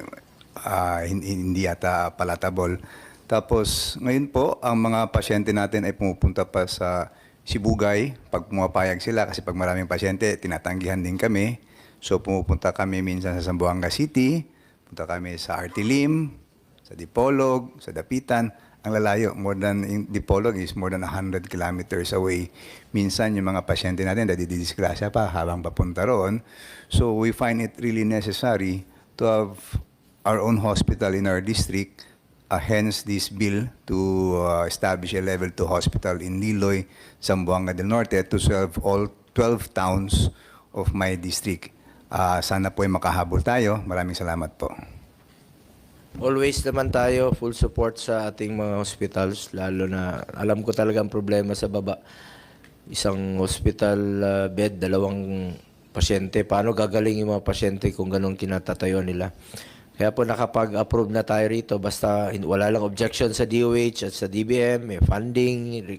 hindi yata palatable. Tapos ngayon po, ang mga pasyente natin ay pumupunta pa sa Sibugay pag pumapayag sila, kasi pag maraming pasyente, tinatanggihan din kami. So pumupunta kami minsan sa Zamboanga City, punta kami sa Artilim, sa Dipolog, sa Dapitan. Ang lalayo, Dipolog is more than 100 kilometers away. Minsan yung mga pasyente natin nadidisgrasya pa habang papunta roon. So we find it really necessary to have our own hospital in our district. Hence this bill to establish a level 2 hospital in Liloy, Zamboanga del Norte to serve all 12 towns of my district. Sana po ay makahabol tayo. Maraming salamat po. Always naman tayo full support sa ating mga hospitals, lalo na alam ko talagang problema sa baba. Isang hospital bed, 2 pasyente. Paano gagaling yung mga pasyente kung ganun kinatatayo nila? Kaya po nakapag-approve na tayo rito, basta wala lang objection sa DOH at sa DBM, may funding.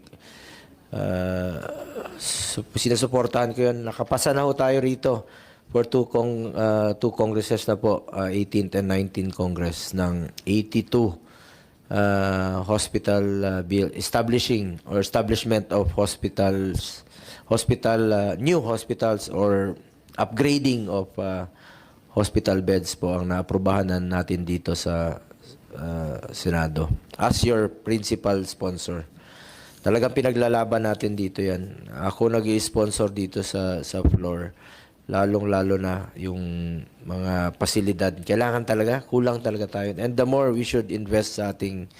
Sinusuportahan ko yun. Nakapasa na ho tayo rito for two congresses na po, 18th and 19th Congress ng 82 hospital bill establishment of new hospitals or upgrading of hospital beds po ang naaprubahan natin dito sa Senado as your principal sponsor. Talagang pinaglalaban natin dito yan. Ako nag-i-sponsor dito sa floor. Lalong-lalo na yung mga pasilidad. Kailangan talaga, kulang talaga tayo. And the more we should invest sa ating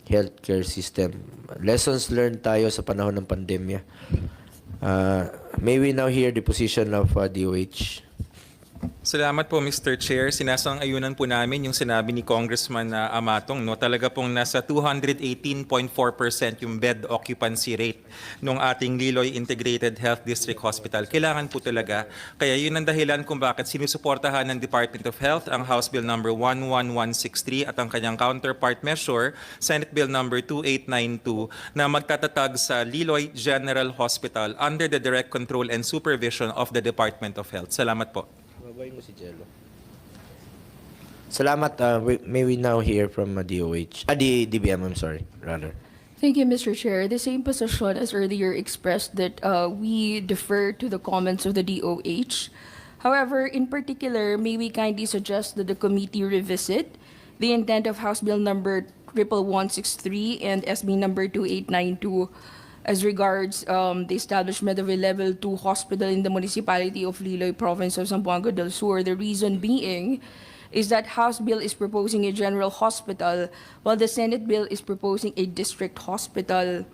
healthcare system. Lessons learned tayo sa panahon ng pandemya. May we now hear the position of DOH? Salamat po, Mr. Chair. Sinasang-ayunan po namin yung sinabi ni Congressman Amatong. No? Talaga pong nasa 218.4% yung bed occupancy rate ng ating Liloy Integrated Health District Hospital. Kailangan po talaga. Kaya yun ang dahilan kung bakit sinusuportahan ng Department of Health ang House Bill number 11163 at ang kanyang counterpart measure, Senate Bill number 2892, na magtatatag sa Liloy General Hospital under the direct control and supervision of the Department of Health. Salamat po. Salamat. May we now hear from DOH? DBM, I'm sorry, rather. Thank you, Mr. Chair. The same position as earlier expressed that we defer to the comments of the DOH. However, in particular, may we kindly suggest that the committee revisit the intent of House Bill number 11163 and SB number 2892 as regards the establishment of a level 2 hospital in the municipality of Liloy, province of Zamboanga del Sur. The reason being is that House Bill is proposing a general hospital while the Senate Bill is proposing a district hospital.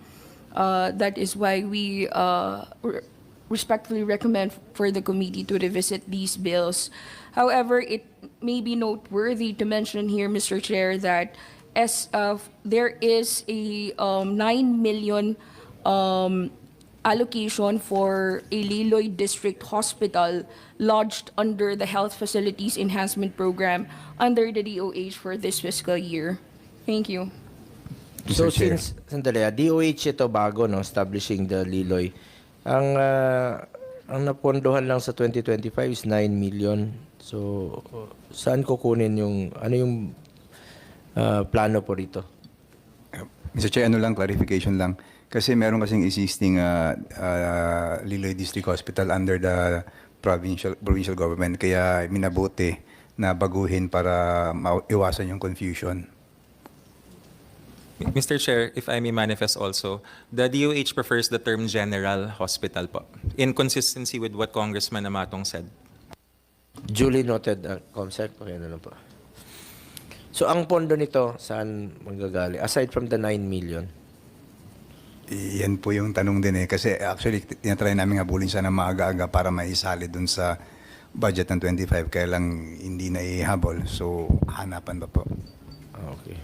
That is why we respectfully recommend for the committee to revisit these bills. However, it may be noteworthy to mention here, Mr. Chair, that there is a 9 million allocation for a Liloy District Hospital lodged under the Health Facilities Enhancement Program under the DOH for this fiscal year. Thank you. So Mr. Chair. since, sandali, DOH ito bago, no, establishing the Liloy. Ang napondohan lang sa 2025 is 9 million. So, saan kukunin ano yung plano po rito? Mr. Chair, ano lang, clarification lang. Kasi meron kasing existing Liloy District Hospital under the provincial government. Kaya minabuti na baguhin para iwasan yung confusion. Mr. Chair, if I may manifest also, the DOH prefers the term general hospital po, in consistency with what Congressman Amatong said. Duly noted, Comsec. Okay, ano po. So, ang pondo nito, saan manggagaling? Aside from the 9 million? Yan po yung tanong din eh. Kasi actually, tinatry namin habulin sana maaga-aga para maisali dun sa budget ng 25. Kaya lang hindi na ihabol. So, hanapan pa po. Okay.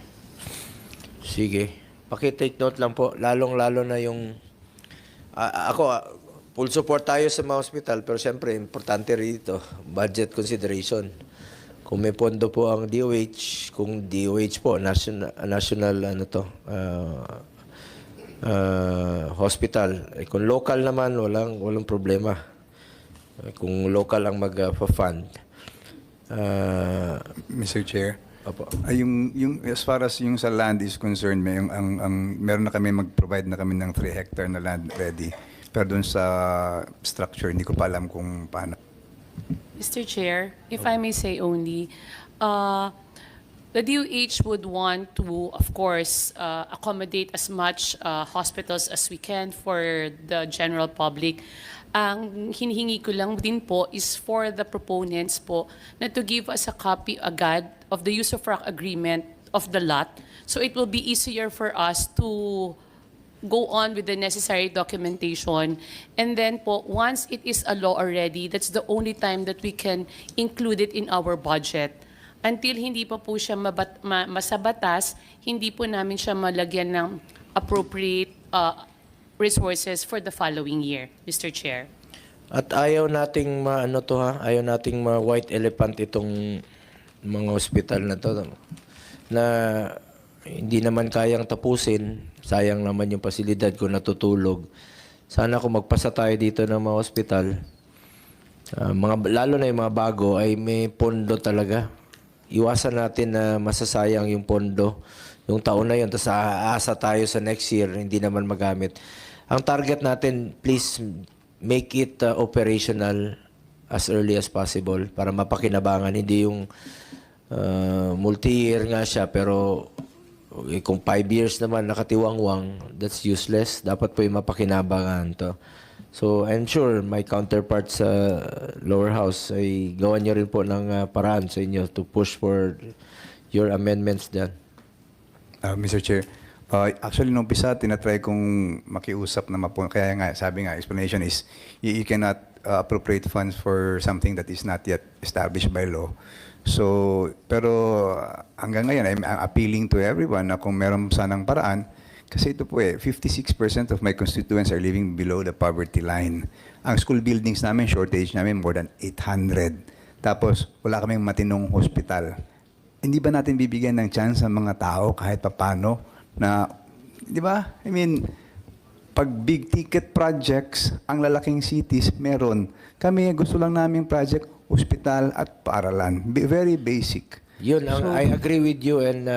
Sige. Paki-take note lang po. Lalong-lalo na yung... full support tayo sa mga hospital. Pero siyempre, importante rito, budget consideration. Kung may pondo po ang DOH, kung DOH po, national hospital. Kung local naman, walang problema. Kung local ang mag-fund. Mr. Chair. Opo. Yung as far as yung sa land is concerned, meron na kami mag-provide na kami ng 3 hectare na land ready. Pero doon sa structure, hindi ko pa alam kung paano. Mr. Chair, if I may say only, the DOH would want to, of course, accommodate as much hospitals as we can for the general public. Ang hinihingi ko lang din po is for the proponents po na to give us a copy agad of the use of rock agreement of the lot, so it will be easier for us to go on with the necessary documentation. And then po, once it is a law already, that's the only time that we can include it in our budget. Until hindi pa po siya masabatas, hindi po namin siya malagyan ng appropriate resources for the following year, Mr. Chair. At ayaw nating ayaw nating white elephant itong mga hospital na to na hindi naman kayang tapusin. Sayang naman yung pasilidad kung natutulog. Sana kung magpasa tayo dito ng mga hospital, lalo na yung mga bago, ay may pondo talaga. Iwasan natin na masasayang yung pondo yung taon na yun, tapos aasa tayo sa next year, hindi naman magamit. Ang target natin, please make it operational as early as possible para mapakinabangan. Hindi yung multi-year nga siya, pero kung 5 years naman nakatiwangwang, that's useless. Dapat po yung mapakinabangan to. So, I'm sure my counterpart sa lower house ay gawan nyo rin po ng paraan sa inyo to push for your amendments dyan. Mr. Chair, actually, nung umpisa, tinatry kong makiusap na kaya nga, sabi nga, explanation is, you cannot appropriate funds for something that is not yet established by law. So, pero hanggang ngayon, I'm appealing to everyone na kung meron sanang paraan, kasi ito po 56% of my constituents are living below the poverty line. Ang school buildings namin, shortage namin, more than 800. Tapos, wala kaming matinong hospital. Hindi ba natin bibigyan ng chance ang mga tao kahit papano na, di ba? I mean, pag big ticket projects, ang lalaking cities, meron. Kami, gusto lang namin project, hospital at paaralan. Very basic. Yun, I agree with you and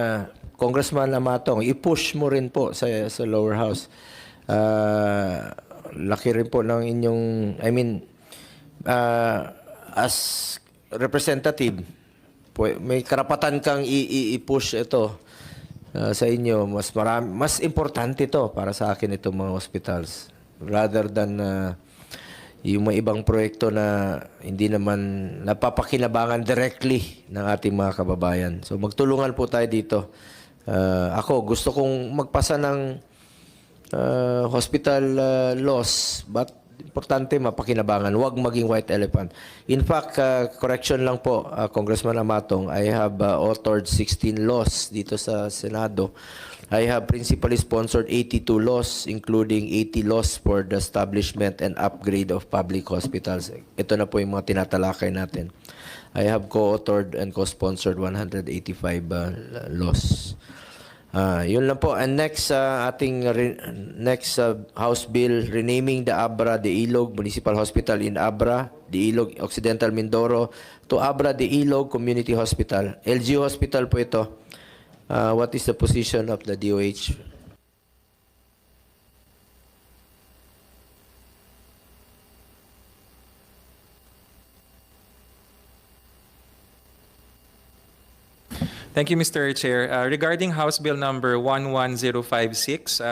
Congressman Amatong, i-push mo rin po sa lower house. Laki rin po ng inyong, as representative, may karapatan kang i-push ito sa inyo. Mas importante ito para sa akin itong mga hospitals. Rather than yung mga ibang proyekto na hindi naman napapakinabangan directly ng ating mga kababayan. So magtulungan po tayo dito. Ako, gusto kong magpasa ng hospital laws, but importante mapakinabangan, huwag maging white elephant. In fact, correction lang po, Congressman Amatong, I have authored 16 laws dito sa Senado. I have principally sponsored 82 laws, including 80 laws for the establishment and upgrade of public hospitals. Ito na po yung mga tinatalakay natin. I have co-authored and co-sponsored 185 laws. Yun lang po. And next, next House Bill, renaming the Abra de Ilog Municipal Hospital in Abra de Ilog Occidental Mindoro to Abra de Ilog Community Hospital. LGU Hospital po ito. What is the position of the DOH? Thank you, Mr. Chair. Regarding House Bill number 11056,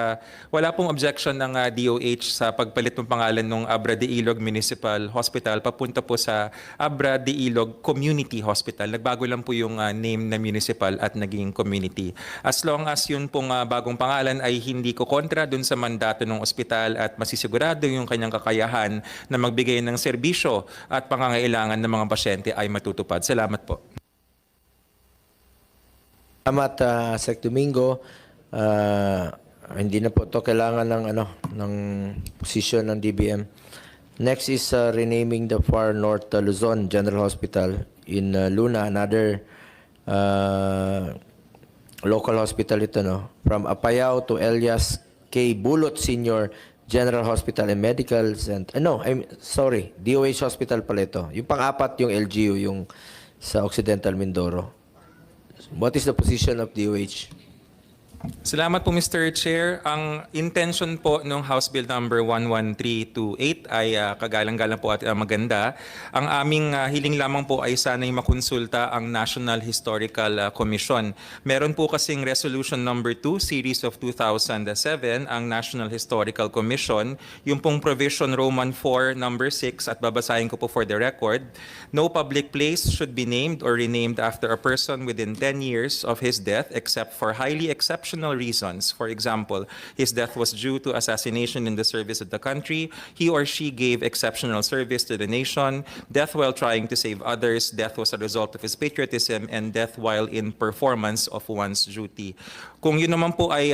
wala pong objection ng DOH sa pagpalit ng pangalan ng Abra de Ilog Municipal Hospital papunta po sa Abra de Ilog Community Hospital. Nagbago lang po yung name na municipal at naging community. As long as yun pong bagong pangalan ay hindi ko kontra dun sa mandato ng ospital at masisigurado yung kanyang kakayahan na magbigay ng serbisyo at pangangailangan ng mga pasyente ay matutupad. Salamat po. Salamat, Sec. Domingo. Hindi na po to kailangan ng posisyon ng DBM. Next is renaming the Far North Luzon General Hospital in Luna, another local hospital ito, no? From Apayao to Elias K. Bulot Senior General Hospital and Medical Center. DOH Hospital pala ito. Yung pang-apat yung LGU, yung sa Occidental Mindoro. What is the position of DOH? Salamat po, Mr. Chair. Ang intention po ng House Bill number 11328 ay kagalang-galang po at maganda. Ang aming hiling lamang po ay sana'y makonsulta ang National Historical Commission. Meron po kasing Resolution number 2, Series of 2007, ang National Historical Commission. Yung pong Provision Roman 4, number 6, at babasahin ko po for the record. No public place should be named or renamed after a person within 10 years of his death except for highly exceptional reasons. For example, his death was due to assassination in the service of the country, he or she gave exceptional service to the nation, death while trying to save others, death was a result of his patriotism, and death while in performance of one's duty. Kung yun naman po ay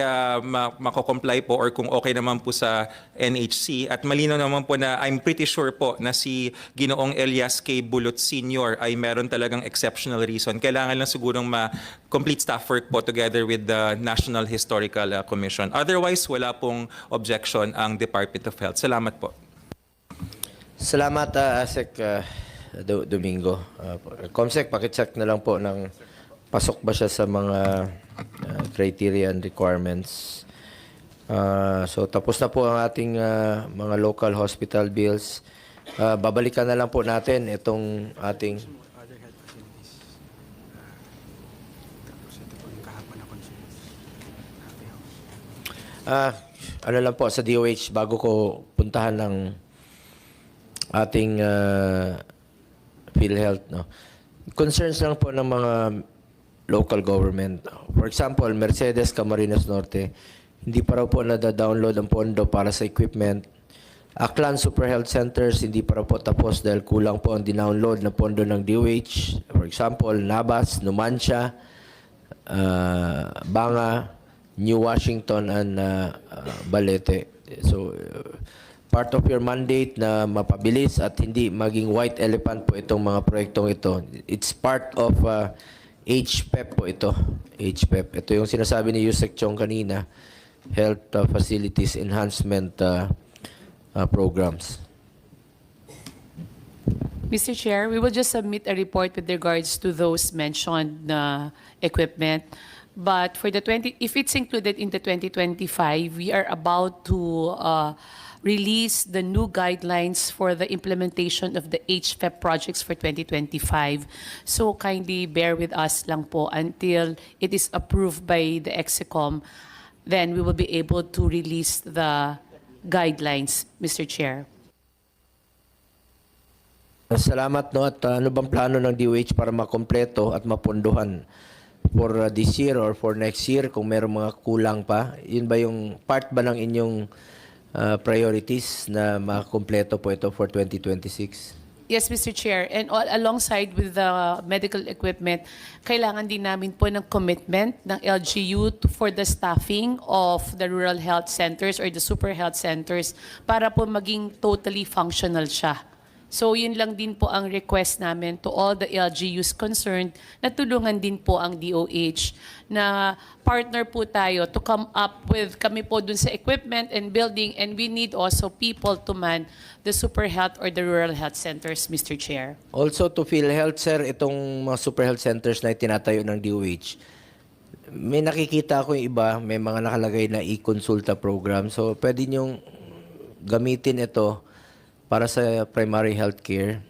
mako-comply po or kung okay naman po sa NHC at malino naman po na I'm pretty sure po na si Ginoong Elias K. Bulot Sr. ay meron talagang exceptional reason. Kailangan lang sigurong complete staff work po together with the National Historical Commission. Otherwise, wala pong objection ang Department of Health. Salamat po. Salamat, Sec. Domingo. Comsec, pakicheck na lang po ng pasok ba siya sa mga criteria and requirements. So tapos na po ang ating mga local hospital bills. Babalikan na lang po natin itong ating ano lang po sa DOH bago ko puntahan ng ating PhilHealth, no. Concerns lang po ng mga local government. For example, Mercedes Camarines Norte, hindi pa raw po nada-download ang pondo para sa equipment. Aklan Super Health Centers, hindi pa raw po tapos dahil kulang po ang dinownload na pondo ng DOH. For example, Nabas, Numancia, Banga, New Washington, and Balete. So, part of your mandate na mapabilis at hindi maging white elephant po itong mga proyektong ito. It's part of HPEP po ito. HPEP. Ito yung sinasabi ni Yusek Chong kanina, Health Facilities Enhancement Programs. Mr. Chair, we will just submit a report with regards to those mentioned equipment. But for the if it's included in the 2025, we are about to release the new guidelines for the implementation of the HFEP projects for 2025. So kindly bear with us lang po until it is approved by the EXICOM. Then we will be able to release the guidelines, Mr. Chair. Salamat, no. At ano bang plano ng DOH para makompleto at mapondohan for this year or for next year kung meron mga kulang pa? Yun ba yung part ba ng inyong priorities na makumpleto po ito for 2026? Yes, Mr. Chair. And alongside with the medical equipment, kailangan din namin po ng commitment ng LGU for the staffing of the rural health centers or the super health centers para po maging totally functional siya. So yun lang din po ang request namin to all the LGUs concerned na tulungan din po ang DOH na partner po tayo to come up with kami po dun sa equipment and building, and we need also people to man the super health or the rural health centers, Mr. Chair. Also to PhilHealth, sir, itong mga super health centers na itinatayo ng DOH, may nakikita ko yung iba, may mga nakalagay na e-consulta program. So pwede niyong gamitin ito para sa primary health care.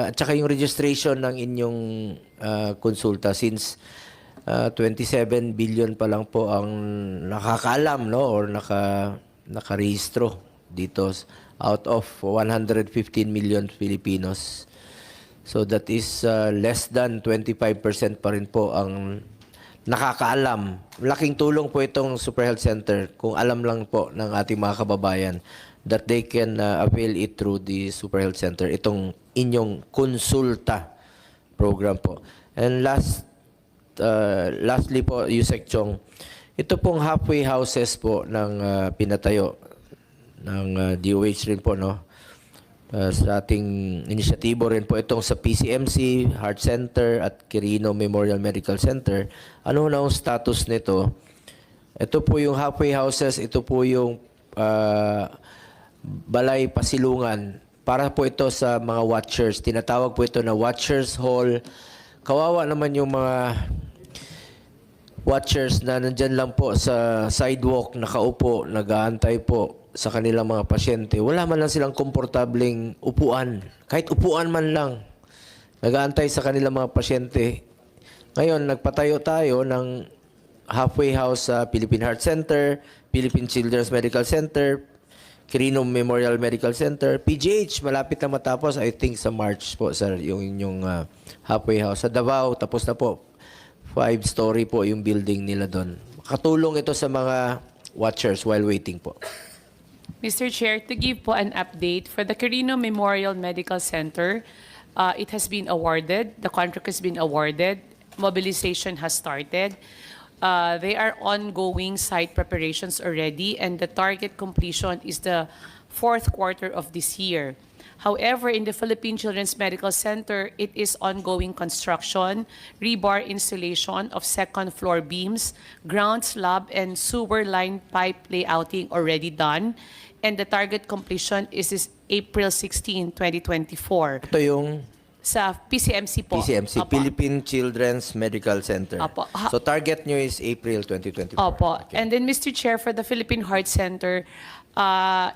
At saka yung registration ng inyong konsulta, since 27 billion pa lang po ang nakakaalam, no, or nakarehistro dito out of 115 million Filipinos. So that is less than 25% pa rin po ang nakakaalam. Laking tulong po itong Super Health Center kung alam lang po ng ating mga kababayan that they can avail it through the Super Health Center, itong inyong konsulta program po. And lastly po, Yusek Chong, ito pong halfway houses po ng pinatayo ng DOH rin po, no? Sa ating inisyatibo rin po itong sa PCMC, Heart Center at Quirino Memorial Medical Center. Ano na ang status nito? Ito po yung halfway houses, ito po yung balay pasilungan para po ito sa mga watchers. Tinatawag po ito na Watchers Hall. Kawawa naman yung mga watchers na nandyan lang po sa sidewalk, nakaupo, nag-aantay po sa kanilang mga pasyente. Wala man lang silang komportableng upuan. Kahit upuan man lang. Nag-aantay sa kanilang mga pasyente. Ngayon, nagpatayo tayo ng halfway house sa Philippine Heart Center, Philippine Children's Medical Center, Quirino Memorial Medical Center, PGH, malapit na matapos, I think sa March po, sir, yung inyong halfway house. Sa Davao, tapos na po. 5-story po yung building nila doon. Katulong ito sa mga watchers while waiting po. Mr. Chair, to give po an update for the Quirino Memorial Medical Center, it has been awarded. The contract has been awarded. Mobilization has started. They are ongoing site preparations already, and the target completion is the fourth quarter of this year. However, in the Philippine Children's Medical Center, it is ongoing construction, rebar installation of second floor beams, ground slab, and sewer line pipe layouting already done. And the target completion is April 16, 2024. Ito yung Sa PCMC po. PCMC, Opo. Philippine Children's Medical Center. Opo. So target nyo is April 2024. Opo. Okay. And then, Mr. Chair, for the Philippine Heart Center,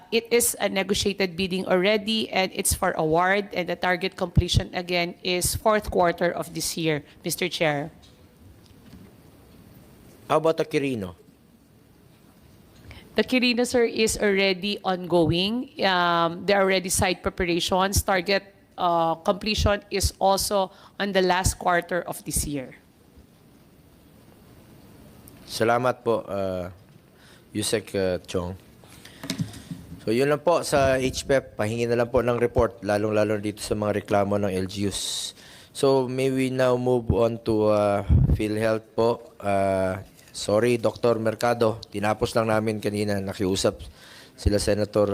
it is a negotiated bidding already, and it's for award, and the target completion again is fourth quarter of this year, Mr. Chair. How about the Quirino? The Quirino, sir, is already ongoing. There are already site preparations. Target completion is also on the last quarter of this year. Salamat po, Yusek Chong. So yun lang po sa HPEP. Pahingi na lang po ng report, lalong-lalo dito sa mga reklamo ng LGUs. So may we now move on to PhilHealth po. Sorry, Dr. Mercado. Tinapos lang namin kanina. Nakiusap sila Senator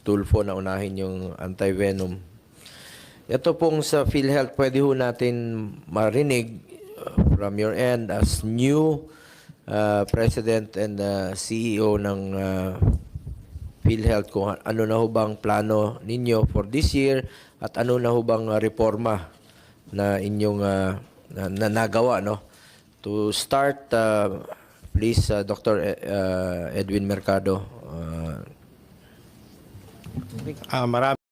Tulfo na unahin yung anti-venom. Ito pong sa PhilHealth, pwede ho natin marinig from your end as new President and CEO ng PhilHealth kung ano na ho bang plano ninyo for this year at ano na ho bang reforma na inyong na nagawa, no? To start, please, Dr. Edwin Mercado. Marami